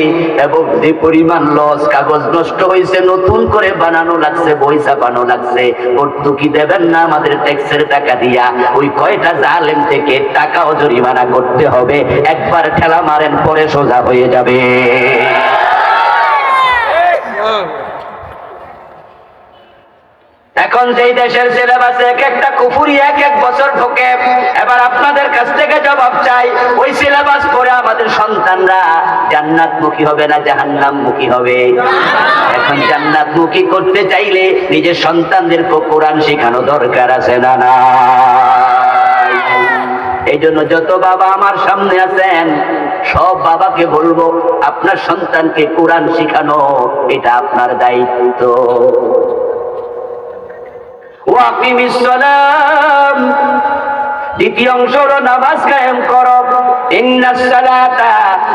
এবং যে পরিমাণ লস, কাগজ নষ্ট হয়েছে, নতুন করে বানানো লাগছে, বই ছাপানো লাগছে, ভর্তুকি দেবেন না আমাদের ট্যাক্সের টাকা দিয়া, ওই কয়টা জালেম থেকে টাকাও জরিমানা করতে হবে। একবার ঠেলা মারেন, পরে সোজা হয়ে যাবে। এখন যেই দেশের সিলেবাসে এক একটা কুফরি এক এক বছর ঢোকে, এবার আপনাদের কাছ থেকে জবাব চাই, ওই সিলেবাস পড়ে আমাদের সন্তানরা জান্নাতমুখী হবে না জাহান্নামমুখী হবে? এখন জান্নাতমুখী করতে চাইলে নিজের সন্তানদেরকে কোরআন শেখানো দরকার আছে না না? এই জন্য যত বাবা আমার সামনে আছেন, সব বাবাকে বলবো আপনার সন্তানকে কোরআন শেখানো এটা আপনার দায়িত্ব। ওয়াকিমিস সালাম, দ্বিতীয় অংশ হলো নামাজ কায়েম করো। ইন্নাস সালাতা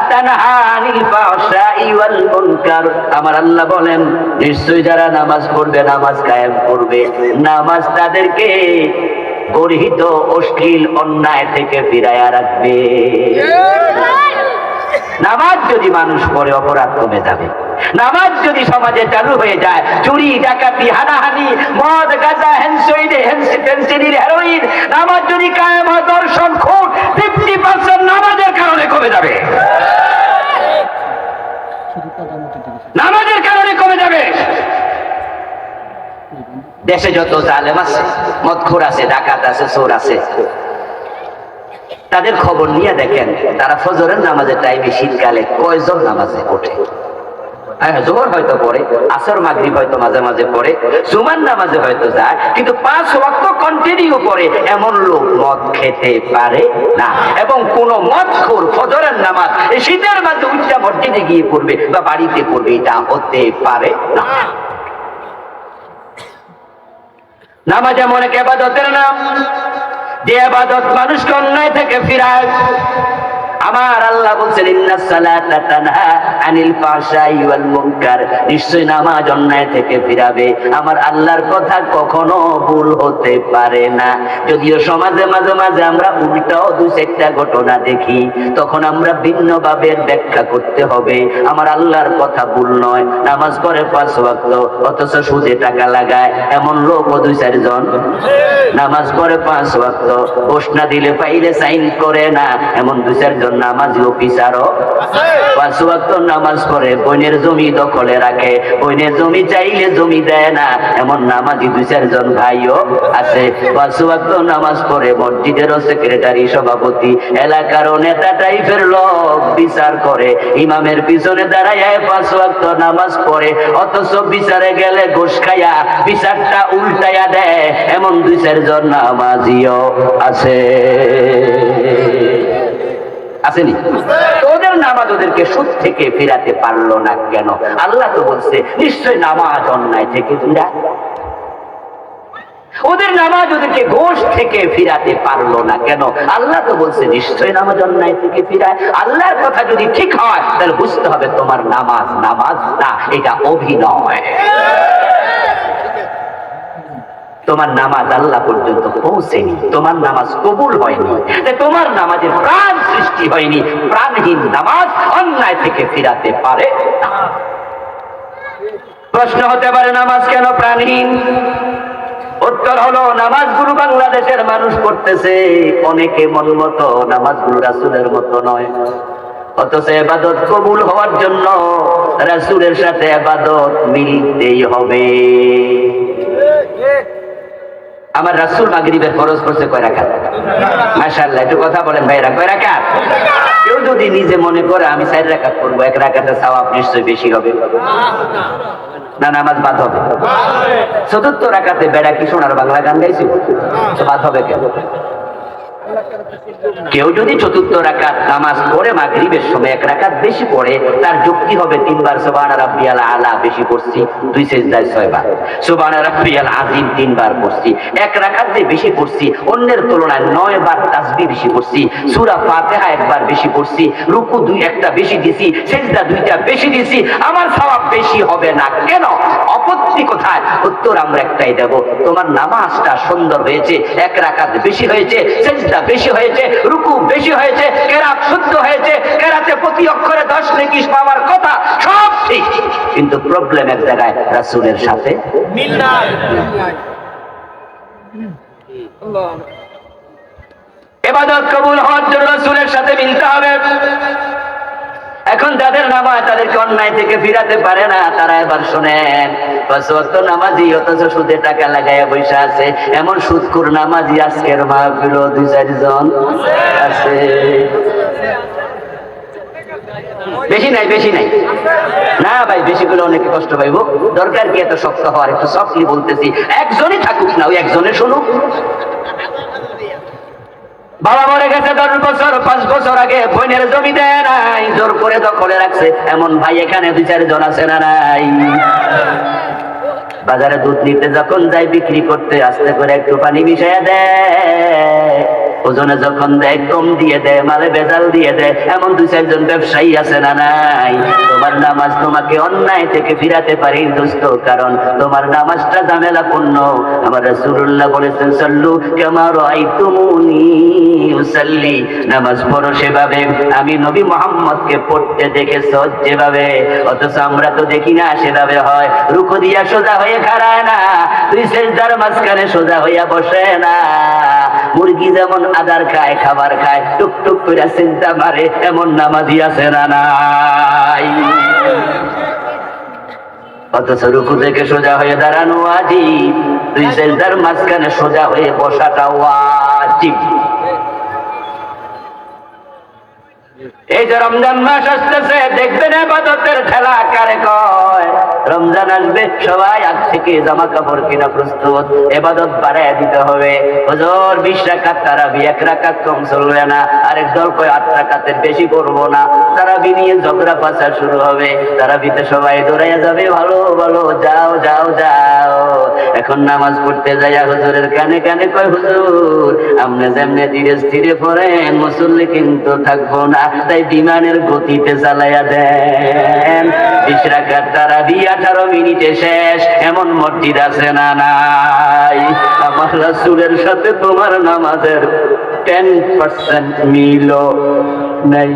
তানহা আনিল ফাহশাই ওয়াল মুনকার, আমার আল্লাহ বলেন নিশ্চয়ই যারা নামাজ পড়বে, নামাজ কায়েম করবে, নামাজ তাদেরকে গর্হিত অশ্লীল অন্যায় থেকে ফিরাইয়া রাখবে। নামাজ যদি মানুষ পড়ে অপরাধ কমে যাবে। নামাজ যদি সমাজে চালু হয়ে যায়, চুরি ডাকাতি হানাহানি মদ গাঁজা ফেন্সিডিল হেরোইন, নামাজ যদি কায়েম হয়, দর্শন খুন 50% নামাজের কারণে কমে যাবে। নামাজের কারণে কমে যাবে। দেশে যত জালেম আছে, মদখোর আছে, ডাকাত আছে, চোর আছে, তাদের খবর নিয়ে দেখেন তারা ফজরের নামাজের টাইমে শীতকালে কয়জন নামাজে ওঠে। জোহর হয়তো পড়ে, আসর মাগরিব হয়তো মাঝে মাঝে পড়ে, জুমার নামাজে হয়তো যায়, কিন্তু 5 ওয়াক্ত কন্টিনিউ পড়ে এমন লোক মদ খেতে পারে না। এবং কোন মদখোর ফজরের নামাজ এই শীতের মাঝে উচ্চা মসজিদে গিয়ে পড়বে বা বাড়িতে পড়বে, এটা হতে পারে না। নামাজ এমন এক ইবাদতের নাম, যে ইবাদত মানুষকে অন্যায় থেকে ফিরায়। আমার আল্লাহ বলছেন ইন্নাস সালাতা তানহা আনিল ফাহশাই ওয়াল মুনকার, নিশ্চয় নামাজ অন্যায় থেকে ফিরাবে। আমার আল্লাহর কথা কখনো ভুল হতে পারে না। যদিও সমাজে মাঝে মাঝে আমরা উল্টাও 2-4টা ঘটনা দেখি, তখন আমরা ভিন্নভাবে ব্যাখ্যা করতে হবে। আমার আল্লাহর কথা ভুল নয়। নামাজ পড়ে 5 ওয়াক্ত, অথচ সুদে টাকা লাগায় এমন লোকও 2-4 জন। নামাজ পড়ে 5 ওয়াক্ত, ঘোষণা দিলে পাইলে সাইন করে না এমন 2-4 জন নামাজি অফিসারও 5 ওয়াক্ত নামাজ পড়ে, বইনের জমি দখলে রাখে, বইনের জমি চাইলে জমি দেয় না এমন নামাজি 2-4 জন ভাইও আছে। 5 ওয়াক্ত নামাজ পড়ে, মসজিদেরও সেক্রেটারি, সভাপতি, এলাকার নেতা টাইপের লোক বিচার করে, ইমামের পিছনে দাঁড়ায় 5 ওয়াক্ত নামাজ পড়ে, অথচ বিচারে গেলে ঘুষ খাইয়া বিচারটা উল্টাইয়া দেয় এমন 2-4 জন নামাজিও আছে। আসেনি? ওদের নামাজ ওদেরকে সুদ থেকে ফিরাতে পারলো না কেন? আল্লাহ তো বলছে নিশ্চয় নামাজ অন্যায় থেকে ফিরায়। ওদের নামাজ ওদেরকে ঘোষ থেকে ফিরাতে পারলো না কেন? আল্লাহ তো বলছে নিশ্চয় নামাজ অন্যায় থেকে ফিরায়। আল্লাহর কথা যদি ঠিক হয় তাহলে বুঝতে হবে তোমার নামাজ নামাজ না, এটা অভিনয়। তোমার নামাজ আল্লাহ পর্যন্ত পৌঁছেনি, তোমার নামাজ কবুল হয়নি, তোমার নামাজের প্রাণ সৃষ্টি হয়নি। প্রাণহীন নামাজ অন্যায় থেকে ফিরাতে পারে না। প্রশ্ন হতে পারে নামাজ কেন প্রাণহীন? উত্তর হলো নামাজগুলো বাংলাদেশের মানুষ পড়তেছে অনেকে মন মতো, নামাজগুলো রাসূলের মতো নয়। অথচ ইবাদত কবুল হওয়ার জন্য রাসূলের সাথে ইবাদত মিলতেই হবে। আমার রাসূল মাগরিবের ফরজ করছে কয় রাকাত? মাশাআল্লাহ, একটু কথা বলেন ভাইরা, কয় রাকাত? কেউ যদি নিজে মনে করে আমি 4 রাকাত করবো, 1 রাকাতের সওয়াব নিশ্চয়ই বেশি হবে, না নামাজ বাদ হবে? চতুর্থ রাকাতে বেড়া কি সোনার বাংলা গান গাইছি, তো বাদ হবে কেন? কেউ যদি চতুর্থ রাকাত নামাজ পড়ে মাগরিবের সময় 1 রাকাত বেশি পড়ে, তার যুক্তি হবে 3 বার সুবহান রাব্বিয়াল আলা বেশি পড়ছি, 2 সিজদায় 6 বার, সুবহান রাব্বিয়াল আযীম 3 বার পড়ছি, 1 রাকাত যে বেশি পড়ছি অন্যের তুলনায় 9 বার তাসবিহ বেশি পড়ছি, সূরা ফাতিহা 1 বার বেশি পড়ছি, রুকু 2-1টা বেশি দিছি, সিজদা 2টা বেশি দিছি, আমার সওয়াব বেশি হবে না কেন? আপত্তি কোথায়? উত্তর আমরা একটাই দেব, তোমার নামাজটা সুন্দর হয়েছে, 1 রাকাত বেশি হয়েছে, সিজদা বেশি হয়েছে, রুকু বেশি হয়েছে, কেরাত শুদ্ধ হয়েছে, কেরাতে প্রতি অক্ষরে 10 নেকি পাওয়ার কথা, সব ঠিক, কিন্তু প্রবলেম এক জায়গায়, রাসূলের সাথে মিল নাই। ইবাদত কবুল হওয়ার জন্য রাসূলের সাথে মিলতে হবে। এখন যাদের নামাজ তাদেরকে অন্যায় থেকে ফিরাতে পারে না, তারা এবার শোনেন, 5 ওয়াক্ত নামাজি অথচ সুদে টাকা লাগাইয়া বসে আছে, এমন সুদখোর নামাজি আজকের মাহফিলে 2-4 জন আছে। বেশি নাই, বেশি নাই না ভাই, বেশি গুলো অনেকে কষ্ট পাইব, দরকার কি এত শক্ত হওয়ার? একটু সফটলি বলতেছি, একজনই থাকুক না, ওই একজনে শুনুক। বাবা মরে গেছে 10 বছর, 5 বছর আগে বোনের জমি দেয় নাই, জোর করে দখলে রাখছে, এমন ভাই এখানে 2-4 জন আছে না নাই? বাজারে দুধ নিতে যখন যাই বিক্রি করতে, আস্তে করে একটু পানি মিশাইয়া দেয়, ওজনে যখন দেয় কম দিয়ে দেয়, মালে ভেজাল দিয়ে দেয়, এমন 2-4 জন ব্যবসায়ী আছে না নাই? তোমার নামাজ তোমাকে অন্যায় থেকে ফিরাতে পারে দোস্ত, কারণ তোমার নামাজটা ঝামেলাপূর্ণ। আমার রাসূলুল্লাহ বলেছেন, সাল্লু কামা রাআইতুমুনি উসাল্লি, নামাজ পড়ো সেভাবে আমি নবী মুহাম্মদকে পড়তে দেখেছো যেভাবে, অথচ আমরা তো দেখি না সেভাবে হয়। রুকু দিয়া সোজা হয়ে খাড়ায় না, 2 সিজদার মাঝখানে সোজা হইয়া বসে না, মুরগি যেমন আদার খায়, খাবার খায়, টুক টুক করে সিজদা মারে, এমন নামাজি আছে না নাই? অথচ রুকু থেকে সোজা হয়ে দাঁড়ানো ওয়াজিব, 2 সিজদার মাঝখানে সোজা হয়ে বসাটা ওয়াজিব। এই যে রমজান মাস আসতেছে, দেখবেন ইবাদতের ঠেলা কারে কয়। রমজান আসবে, সবাই আজ থেকে জামা কাপড় কিনা প্রস্তুত, ইবাদত বাড়ায় দিতে হবে। হুজুর 20 রাকাত তারাবি, 1 রাকাত কম চলবে না, আরেক দল কয় 8 রাকাতের বেশি করবো না, তারাবি নিয়ে ঝগড়া ফাসাদ শুরু হবে, তারাবিতে সবাই দৌড়াইয়া যাবে, ভালো ভালো যাও যাও যাও। এখন নামাজ পড়তে যাইয়া হুজুরের কানে কানে কয়, হুজুর আপনি যেমনে ধীরে ধীরে পড়েন, মুসল্লি কিন্তু থাকবো না, তাই বিমানের গতিতে চালাইয়া দেন। 20 রাকাত তারাবি 18 মিনিটে শেষ, এমন মসজিদ আছে না নাই? আমার রাসূলের সাথে তোমার নামাজের 10% মিল নাই,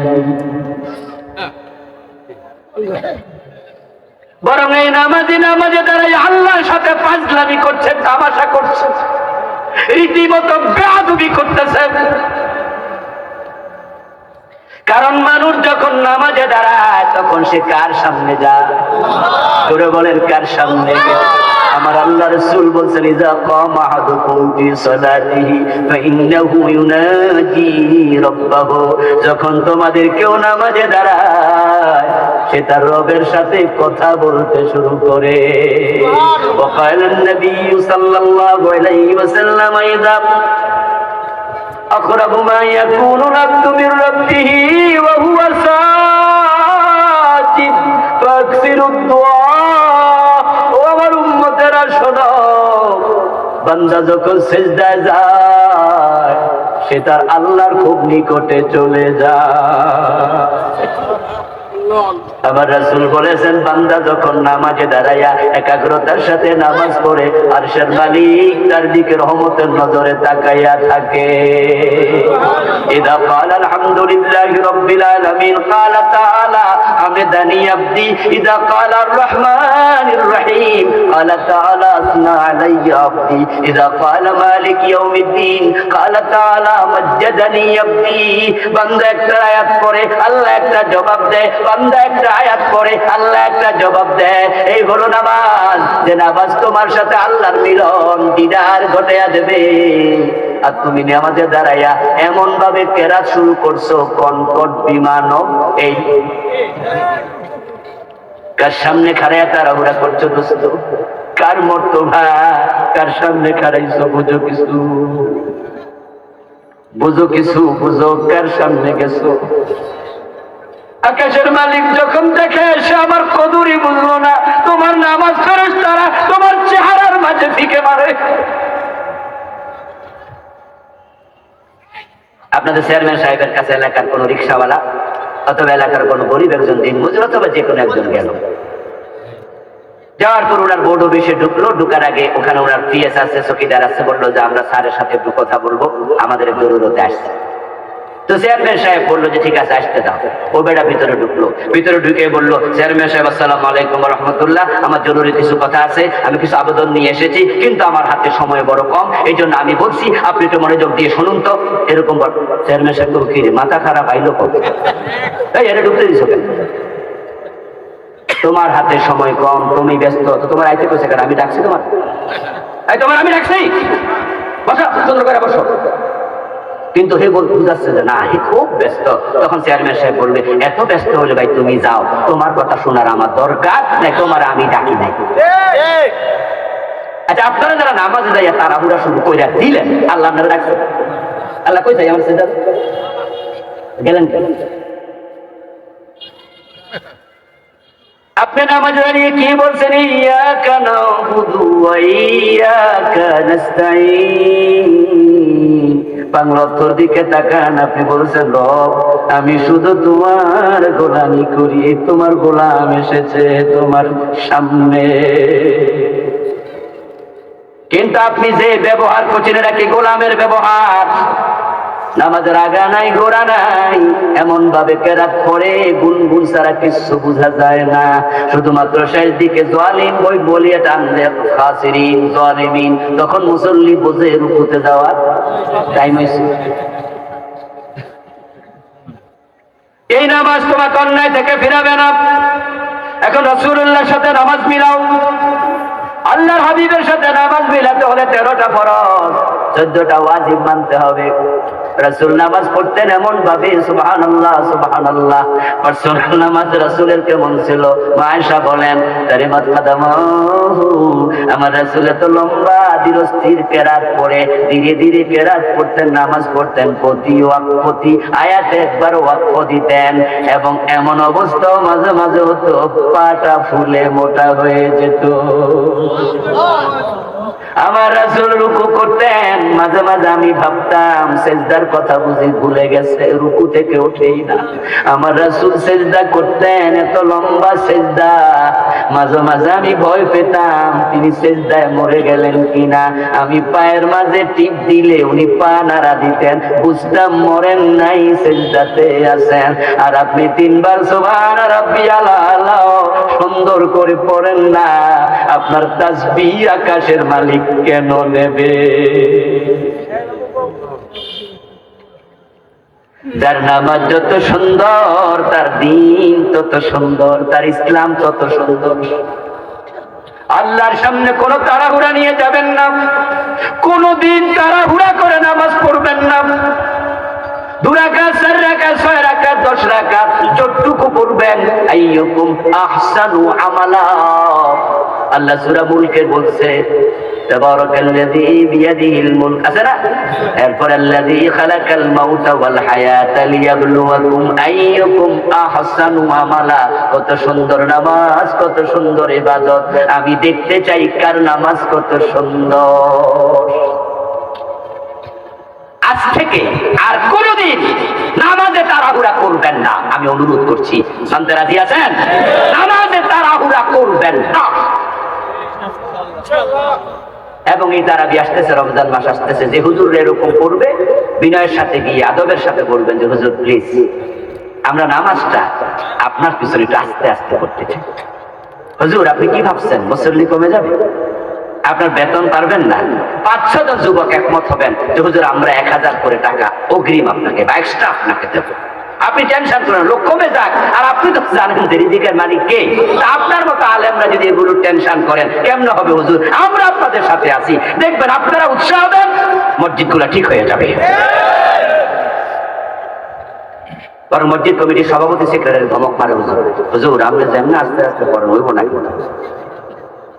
বরং এই নামাজে দাঁড়াই আল্লাহর সাথে ফাজলামি করছে, তামাশা করছে, রীতিমতো বেয়াদবি করতেছে। কারণ মানুষ যখন নামাজে দাঁড়ায় তখন সে কার সামনে যায়? করে বলেন কার সামনে? আমার আল্লাহ রাসূল বলেন, ইজা কামা আহাদুকুম ফি সালাতিহি ফাইন্নাহু ইউনাজি রাব্বাহু, যখন তোমাদের কেউ নামাজে দাঁড়ায় সে তার রবের সাথে কথা বলতে শুরু করে। ওয়াকাল নবী সাল্লাল্লাহু আলাইহি ওয়াসাল্লাম, ইযা أقرب ما يكون العبد من ربه وهو ساجد فأكثروا الدعاء। ও আমার উম্মতেরা শোনো, বান্দা যখন সিজদায় যায় সে তার আল্লাহর খুব নিকটে চলে যায়। আমার রাসূল বলেছেন, বান্দা যখন নামাজে দাঁড়ায়া একাগ্রতার সাথে নামাজ পড়ে আরশের মালিক তার দিকে রহমতের নজরে তাকাইয়া থাকে। ইদা ক্বালা আলহামদুলিল্লাহি রাব্বিল আলামিন ক্বালা তাআলা হামদানি আবদি, ইদা ক্বালা আর রহমানির রহিম ক্বালা তাআলা আসনা আলাইয়া আবদি, ইদা ক্বালা মালিক ইয়াউমিদ্দিন ক্বালা তাআলা মাজ্জাদানি আবদি। বান্দা একটা আয়াত পড়ে আল্লাহ একটা জবাব দেয়, বান্দা একটা আয়াত পড়ে আল্লাহ একটা জবাব দেয়। এই হলো নামাজ, যে নামাজ তোমার সাথে আল্লাহর মিলন দিদার ঘটাইয়া দেবে। আর তুমি নামাজে দাঁড়াইয়া এমন ভাবে কেরাত শুরু করছো, কনকট বিমানও এই কার সামনে খাড়াইয়া তাড়াহুড়া করছো দোস্ত? কার মর্তভা কার সামনে খাড়াইছো? বুঝো কিছু, বুঝো কিছু, বুঝো কার সামনে গেছো? আকাশের মালিক যখন দেখে সে আমার কদুরি বুঝলো না, তোমার নামাজ ফেরেশতারা তোমার চেহারার মাঝে ফিকে মারে। আপনাদের চেয়ারম্যান সাহেবের কাছে এলাকার কোন রিক্সাওয়ালা অথবা এলাকার কোন গরিব একজন দিনমজুর অথবা যে কোনো একজন গেল, যাওয়ার পর ওনার বোর্ড অফিসে ঢুকলো। ঢুকার আগে ওখানে ওনার পিএস আছে, চকিদার আছে, বললো যে আমরা স্যারের সাথে একটু কথা বলবো, আমাদের জরুরতে আসছে। তো চেয়ারম্যান সাহেব বললো যে ঠিক আছে আসতে দাও। ও বেটা ভিতরে ঢুকলো, ভিতরে ঢুকে বললো, চেয়ারম্যান সাহেব আসসালামু আলাইকুম ওয়া রাহমাতুল্লাহ, আমার জরুরি কিছু কথা আছে, আমি কিছু আবেদন নিয়ে এসেছি, কিন্তু আমার হাতে সময় বড় কম, এই জন্য আমি বলছি আপনি একটু মনোযোগ দিয়ে শুনুন তো। এরকম বল। চেয়ারম্যান সাহেব কি মাথা খারাপ আইলো কবে? এই এটা ঢুকতে দিছো কেন? তোমার হাতে সময় কম, তুমি ব্যস্ত, তো তোমার আইতে কইছে কেন? আমি ডাকছি তোমার? এই তোমার আমি ডাকছি? বসো, সুন্দর করে বসো। কিন্তু হে বল বুঝাচ্ছে যে না, হে খুব ব্যস্ত। তখন চেয়ারম্যান সাহেব বলবে, এত ব্যস্ত হলে ভাই তুমি যাও, তোমার কথা শোনার আমার দরকার নাই, তোমার আমি ডাকি নাই। আচ্ছা, আপনারা যারা নামাজে যাইয়া তাড়াহুড়া শুরু কইরা দিলেন, আল্লাহ আপনারা ডাকছেন? আল্লাহ কই যাই আমার সেটা গেলেন কেন? আপনি নামাজে দাঁড়িয়ে কি বলছেন? ইয়াকা নাবুদু ওয়া ইয়াকা নাস্তাঈন। বাংলা অর্থের দিকে তাকান, আপনি বলছেন রব আমি শুধু তোমার গোলামি করি, তোমার গোলাম এসেছে তোমার সামনে। কিন্তু আপনি যে ব্যবহার করছেন এটা কি গোলামের ব্যবহার? নামাজের আগা নাই গোড়া নাই, এমন ভাবে কেরাত পড়ে গুনগুন ছাড়া কিছু বোঝা যায় না। শুধুমাত্র শেষ দিকে জালিম বই বলিয়ে টানলে খাসিরিন জালিমিন, তখন মুসল্লি বোঝে রুকুতে যাওয়ার টাইম হয়েছে। এই নামাজ তোমাকে অন্যায় থেকে ফিরাবে না। এখন রাসূলুল্লাহর সাথে নামাজ মিলাও। আল্লাহর হাবিবের সাথে নামাজ মিলাতে হলে 13টা ফরজ, 14টা ওয়াজিব মানতে হবে। রাসূল নামাজ পড়তেন এমন ভাবে, সুবহানাল্লাহ সুবহানাল্লাহ। পার্সোনাল নামাজ রাসূলের কেমন ছিল? মা আয়েশা বলেন, তারিমাত কাদামাহু, আমার রাসূল এত লম্বা ধীরস্থির কেরাত পড়ে ধীরে ধীরে কেরাত পড়তেন, নামাজ পড়তেন, প্রতি ওয়াক্ত প্রতি আয়াতে একবার ওয়াক্ফ দিতেন। এবং এমন অবস্থা মাঝে মাঝে হতো পাটা ফুলে মোটা হয়ে যেত। আমার রাসূল রুকু করতেন, মাঝে মাঝে আমি ভাবতাম সেজদার কথা বুঝি ভুলে গেছে, রুকু থেকে ওঠেই না। আমার রাসূল সেজদা করতেন, এত লম্বা সেজদা, মাঝে মাঝে আমি ভয় পেতাম তিনি সেজদায় মরে গেলেন কিনা। আমি পায়ের মাঝে টিপ দিলে উনি পা নাড়া দিতেন, বুঝতাম মরেন নাই, সেজদাতে আছেন। আর আপনি 3 বার সুবহান রাব্বিয়াল আলা সুন্দর করে পড়েন না, আপনার তাসবিহ আকাশের মালিক কেন নেবে? যার নামাজ যত সুন্দর তার দ্বীন তত সুন্দর, তার ইসলাম তত সুন্দর। আল্লাহর সামনে কোনো তাড়াহুড়া নিয়ে যাবেন না, কোনদিন তাড়াহুড়া করে নামাজ পড়বেন না। 2 রাকাত 4 রাকাত 6 রাকাত 10 রাকাত যতটুকু পড়বেন। আইয়ুকুম আহসানু আমালা, আল্লাহ সূরা মুলকে বলছে তাবারাকাল্লাযী বিয়াদিহিল মুলক, আছে না? এরপর আল্লাযী খালাকাল মাউতা ওয়াল হায়াতা লিয়াবলুয়াকুম আইয়ুকুম আহসানু আমালা। কত সুন্দর নামাজ, কত সুন্দর ইবাদত, আমি দেখতে চাই কার নামাজ কত সুন্দর। আজ থেকে আর কোনোদিন নামাজে তাড়াহুড়া করবেন না, আমি অনুরোধ করছি। শুনতে রাজি আছেন? নামাজে তাড়াহুড়া করবেন না। এবং এই তারাবি আসতেছে, রমজান মাস আসতেছে, যে হুজুর এরকম করবে বিনয়ের সাথে গিয়ে আদবের সাথে বলবেন যে হুজুর প্লিজ আমরা নামাজটা আপনার পিছনে একটু আস্তে আস্তে করতে চাই। হুজুর আপনি কি ভাবছেন মুসল্লি কমে যাবে? আপনার বেতন পারবেন না? 5-6 জন যুবক একমত হবেন যে হুজুর আমরা 1000 করে টাকা অগ্রিম আপনাকে বা এক্সট্রা আপনাকে দেব। আপনি টেনশন করেন, লোক কমে যাক, আর আপনি তো জানেন যে রিজিকের মালিক কে। আপনার মতো আলেমরা যদি এগুলো টেনশন করেন কেমন হবে হুজুর? আমরা আপনাদের সাথে আছি, দেখবেন আপনারা উৎসাহ দেন, মসজিদগুলো ঠিক হয়ে যাবে। বরং মসজিদ কমিটির সভাপতি সেক্রেটারি ধমক মারে, হুজুর হুজুর আপনি যেমন আস্তে আস্তে করেন হইব না কেন?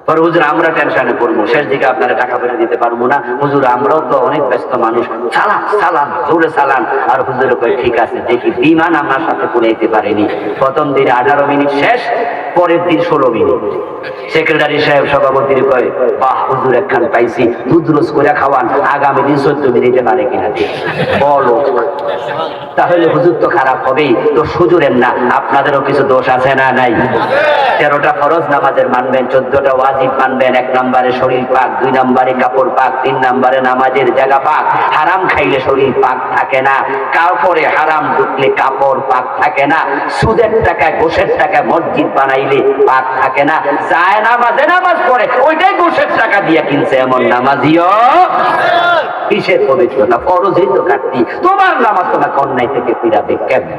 পরে হুজুর আমরা টেনশনে পড়বো, শেষ দিকে আপনারা টাকা পয়সা দিতে পারবো না। হুজুর আমরাও তো অনেক ব্যস্ত মানুষ, চালান চালান জোরে চালান। আর হুজুরের কয় ঠিক আছে, দেখি বিমান আপনার সাথে পুরাইতে পারেনি। প্রথম দিন 18 মিনিট শেষ, পরের দিন 16 মিনিট। সেক্রেটারি সাহেব সভাপতির কয় বাহ হুজুর একখান পাইছি, দুধ রোজ করে খাওয়ান, আগামী দিন 14 মিনিটে পারে কিনা বলো। তাহলে হুজুর তো খারাপ হবেই, তো হুজুরের না আপনাদেরও কিছু দোষ আছে না নাই? 13টা ফরজ নামাজের মানবেন, 14টা ওয়াজিব মানবেন। 1 নম্বরে শরীর পাক, 2 নম্বরে কাপড় পাক, 3 নম্বরে নামাজের জায়গা পাক। হারাম খাইলে শরীর পাক থাকে না, কাপড়ে হারাম ঢুকলে কাপড় পাক থাকে না, সুদের টাকায় ঘোষের টাকায় মসজিদ বানাইলে পাক থাকে না, যায় নামাজে নামাজ পড়ে ওইটাই ঘোষের টাকা দিয়ে কিনছে এমন নামাজিও কিসের পবিত্রতা? ফরজই তো কাটতি, তোমার নামাজ তোমাকে অন্যায় থেকে ফিরাবে কেমন?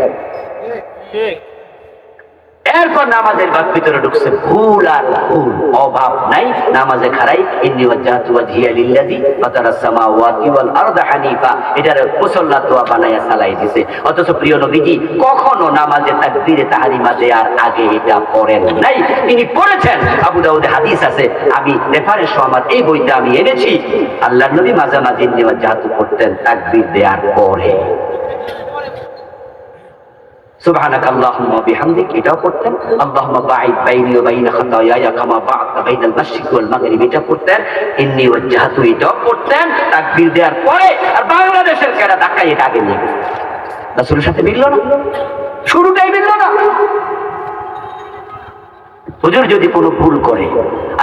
এরপর নামাজের বাদ ভিতরে ঢুকছে ভুল আর ভুল, অভাব নাই নামাজে খারাই। ইন্নী ওয়াজজাহতু ওয়াজহিয়া লিল্লাযী ফাতারাস সামাওয়াতি ওয়াল আরদা হানিফা, এটার মুসাল্লা দোয়া বানায়া চালাই দিয়েছে। অথচ প্রিয় নবীজি কখনো নামাজে তাকবীরে তাহরিমা দেওয়ার আগে এটা পড়েন নাই। তিনি পড়েছেন, আবু দাউদে হাদিস আছে, আমি রেফারেন্স সহ আমার এই বইতে আমি এনেছি, আল্লাহর নবী মাঝে মাঝে ইন্নী ওয়াজজাহতু পড়তেন তাকবীর দেওয়ার পরে। সুবহানাক আল্লাহুম্মা ওয়া বিহামদিক এটাও পড়তেন। আল্লাহুম্মা বাঈদ বাইনি ওয়া বাইনা খাতায়ায়া কামা বা'আতা বাইনাল মাশরিকি ওয়াল মাগরিব এটা পড়তেন। ইন্নী ওয়াজজাহতু এটাও পড়তেন তাকবীর দেওয়ার পরে। আর বাংলাদেশের কেডা ধাক্কা এটা আগে নিয়ে গেছে, রাসূলের সাথে মিলল না, শুরুটাই মিলল না। হুজুর যদি কোনো ভুল করে,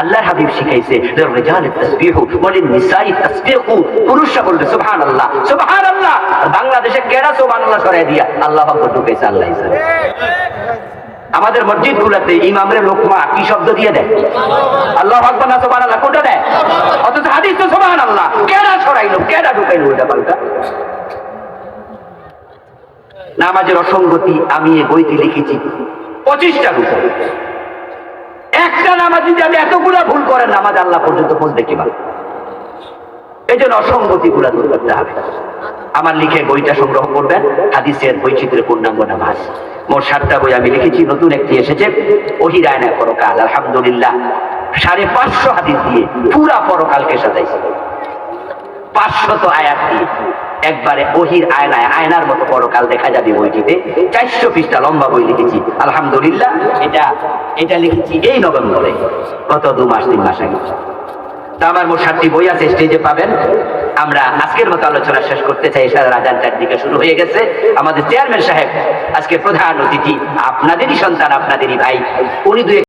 আল্লাহর হাবিব শিখাইছে রিজালের তাসবিহু ওয়া লিন-নিসাই তাসবিহু, পুরুষরা বলবে সুবহানাল্লাহ সুবহানাল্লাহ। আর বাংলাদেশে কেডা সুবহানাল্লাহ সরাই দিয়া আল্লাহু আকবার ঢুকাইছে? আল্লাহ জানে। আমাদের মসজিদগুলোতে ইমামরে লোকমা কি শব্দ দিয়ে দেয়? আল্লাহু আকবার না সুবহানাল্লাহ কোনটা দেয়? অথচ হাদিস তো সুবহানাল্লাহ। কেডা সরাইলো, কেডা ঢুকাইলো ওটা পাল্টা? নামাজের অসঙ্গতি আমি এই বইতে লিখেছি 25টা রূপ। একটা নামাজ যদি আপনি এতগুলা ভুল করেন, নামাজ আল্লাহ পর্যন্ত পৌঁছবে কিভাবে? এই জন্য অসঙ্গতি গুলা দূর করতে হবে। আমার লিখে বইটা সংগ্রহ করবেন, হাদিসের বৈচিত্র্যের পূর্ণাঙ্গ নামাজ। মোট 7টা বই আমি লিখেছি, নতুন একটি এসেছে ওহীর আয়না পরকাল। আলহামদুলিল্লাহ 550 হাদিস দিয়ে পুরা পরকালকে সাজাইছে, 500 আয়াত দিয়ে একবারে ওহীর আয়নায় আয়নার মতো পরকাল দেখা যাবে বইটিতে। 400 পৃষ্ঠা লম্বা বই লিখেছি আলহামদুলিল্লাহ। এটা লিখেছি এই নভেম্বরে, গত 2 মাস 3 মাস আগে। তা আমার মোট 7টি বই আছে, স্টেজে পাবেন। আমরা আজকের মতো আলোচনা শেষ করতে চাই, এশারার আযান 4 দিকে শুরু হয়ে গেছে। আমাদের চেয়ারম্যান সাহেব আজকে প্রধান অতিথি, আপনাদেরই সন্তান, আপনাদেরই ভাই, উনি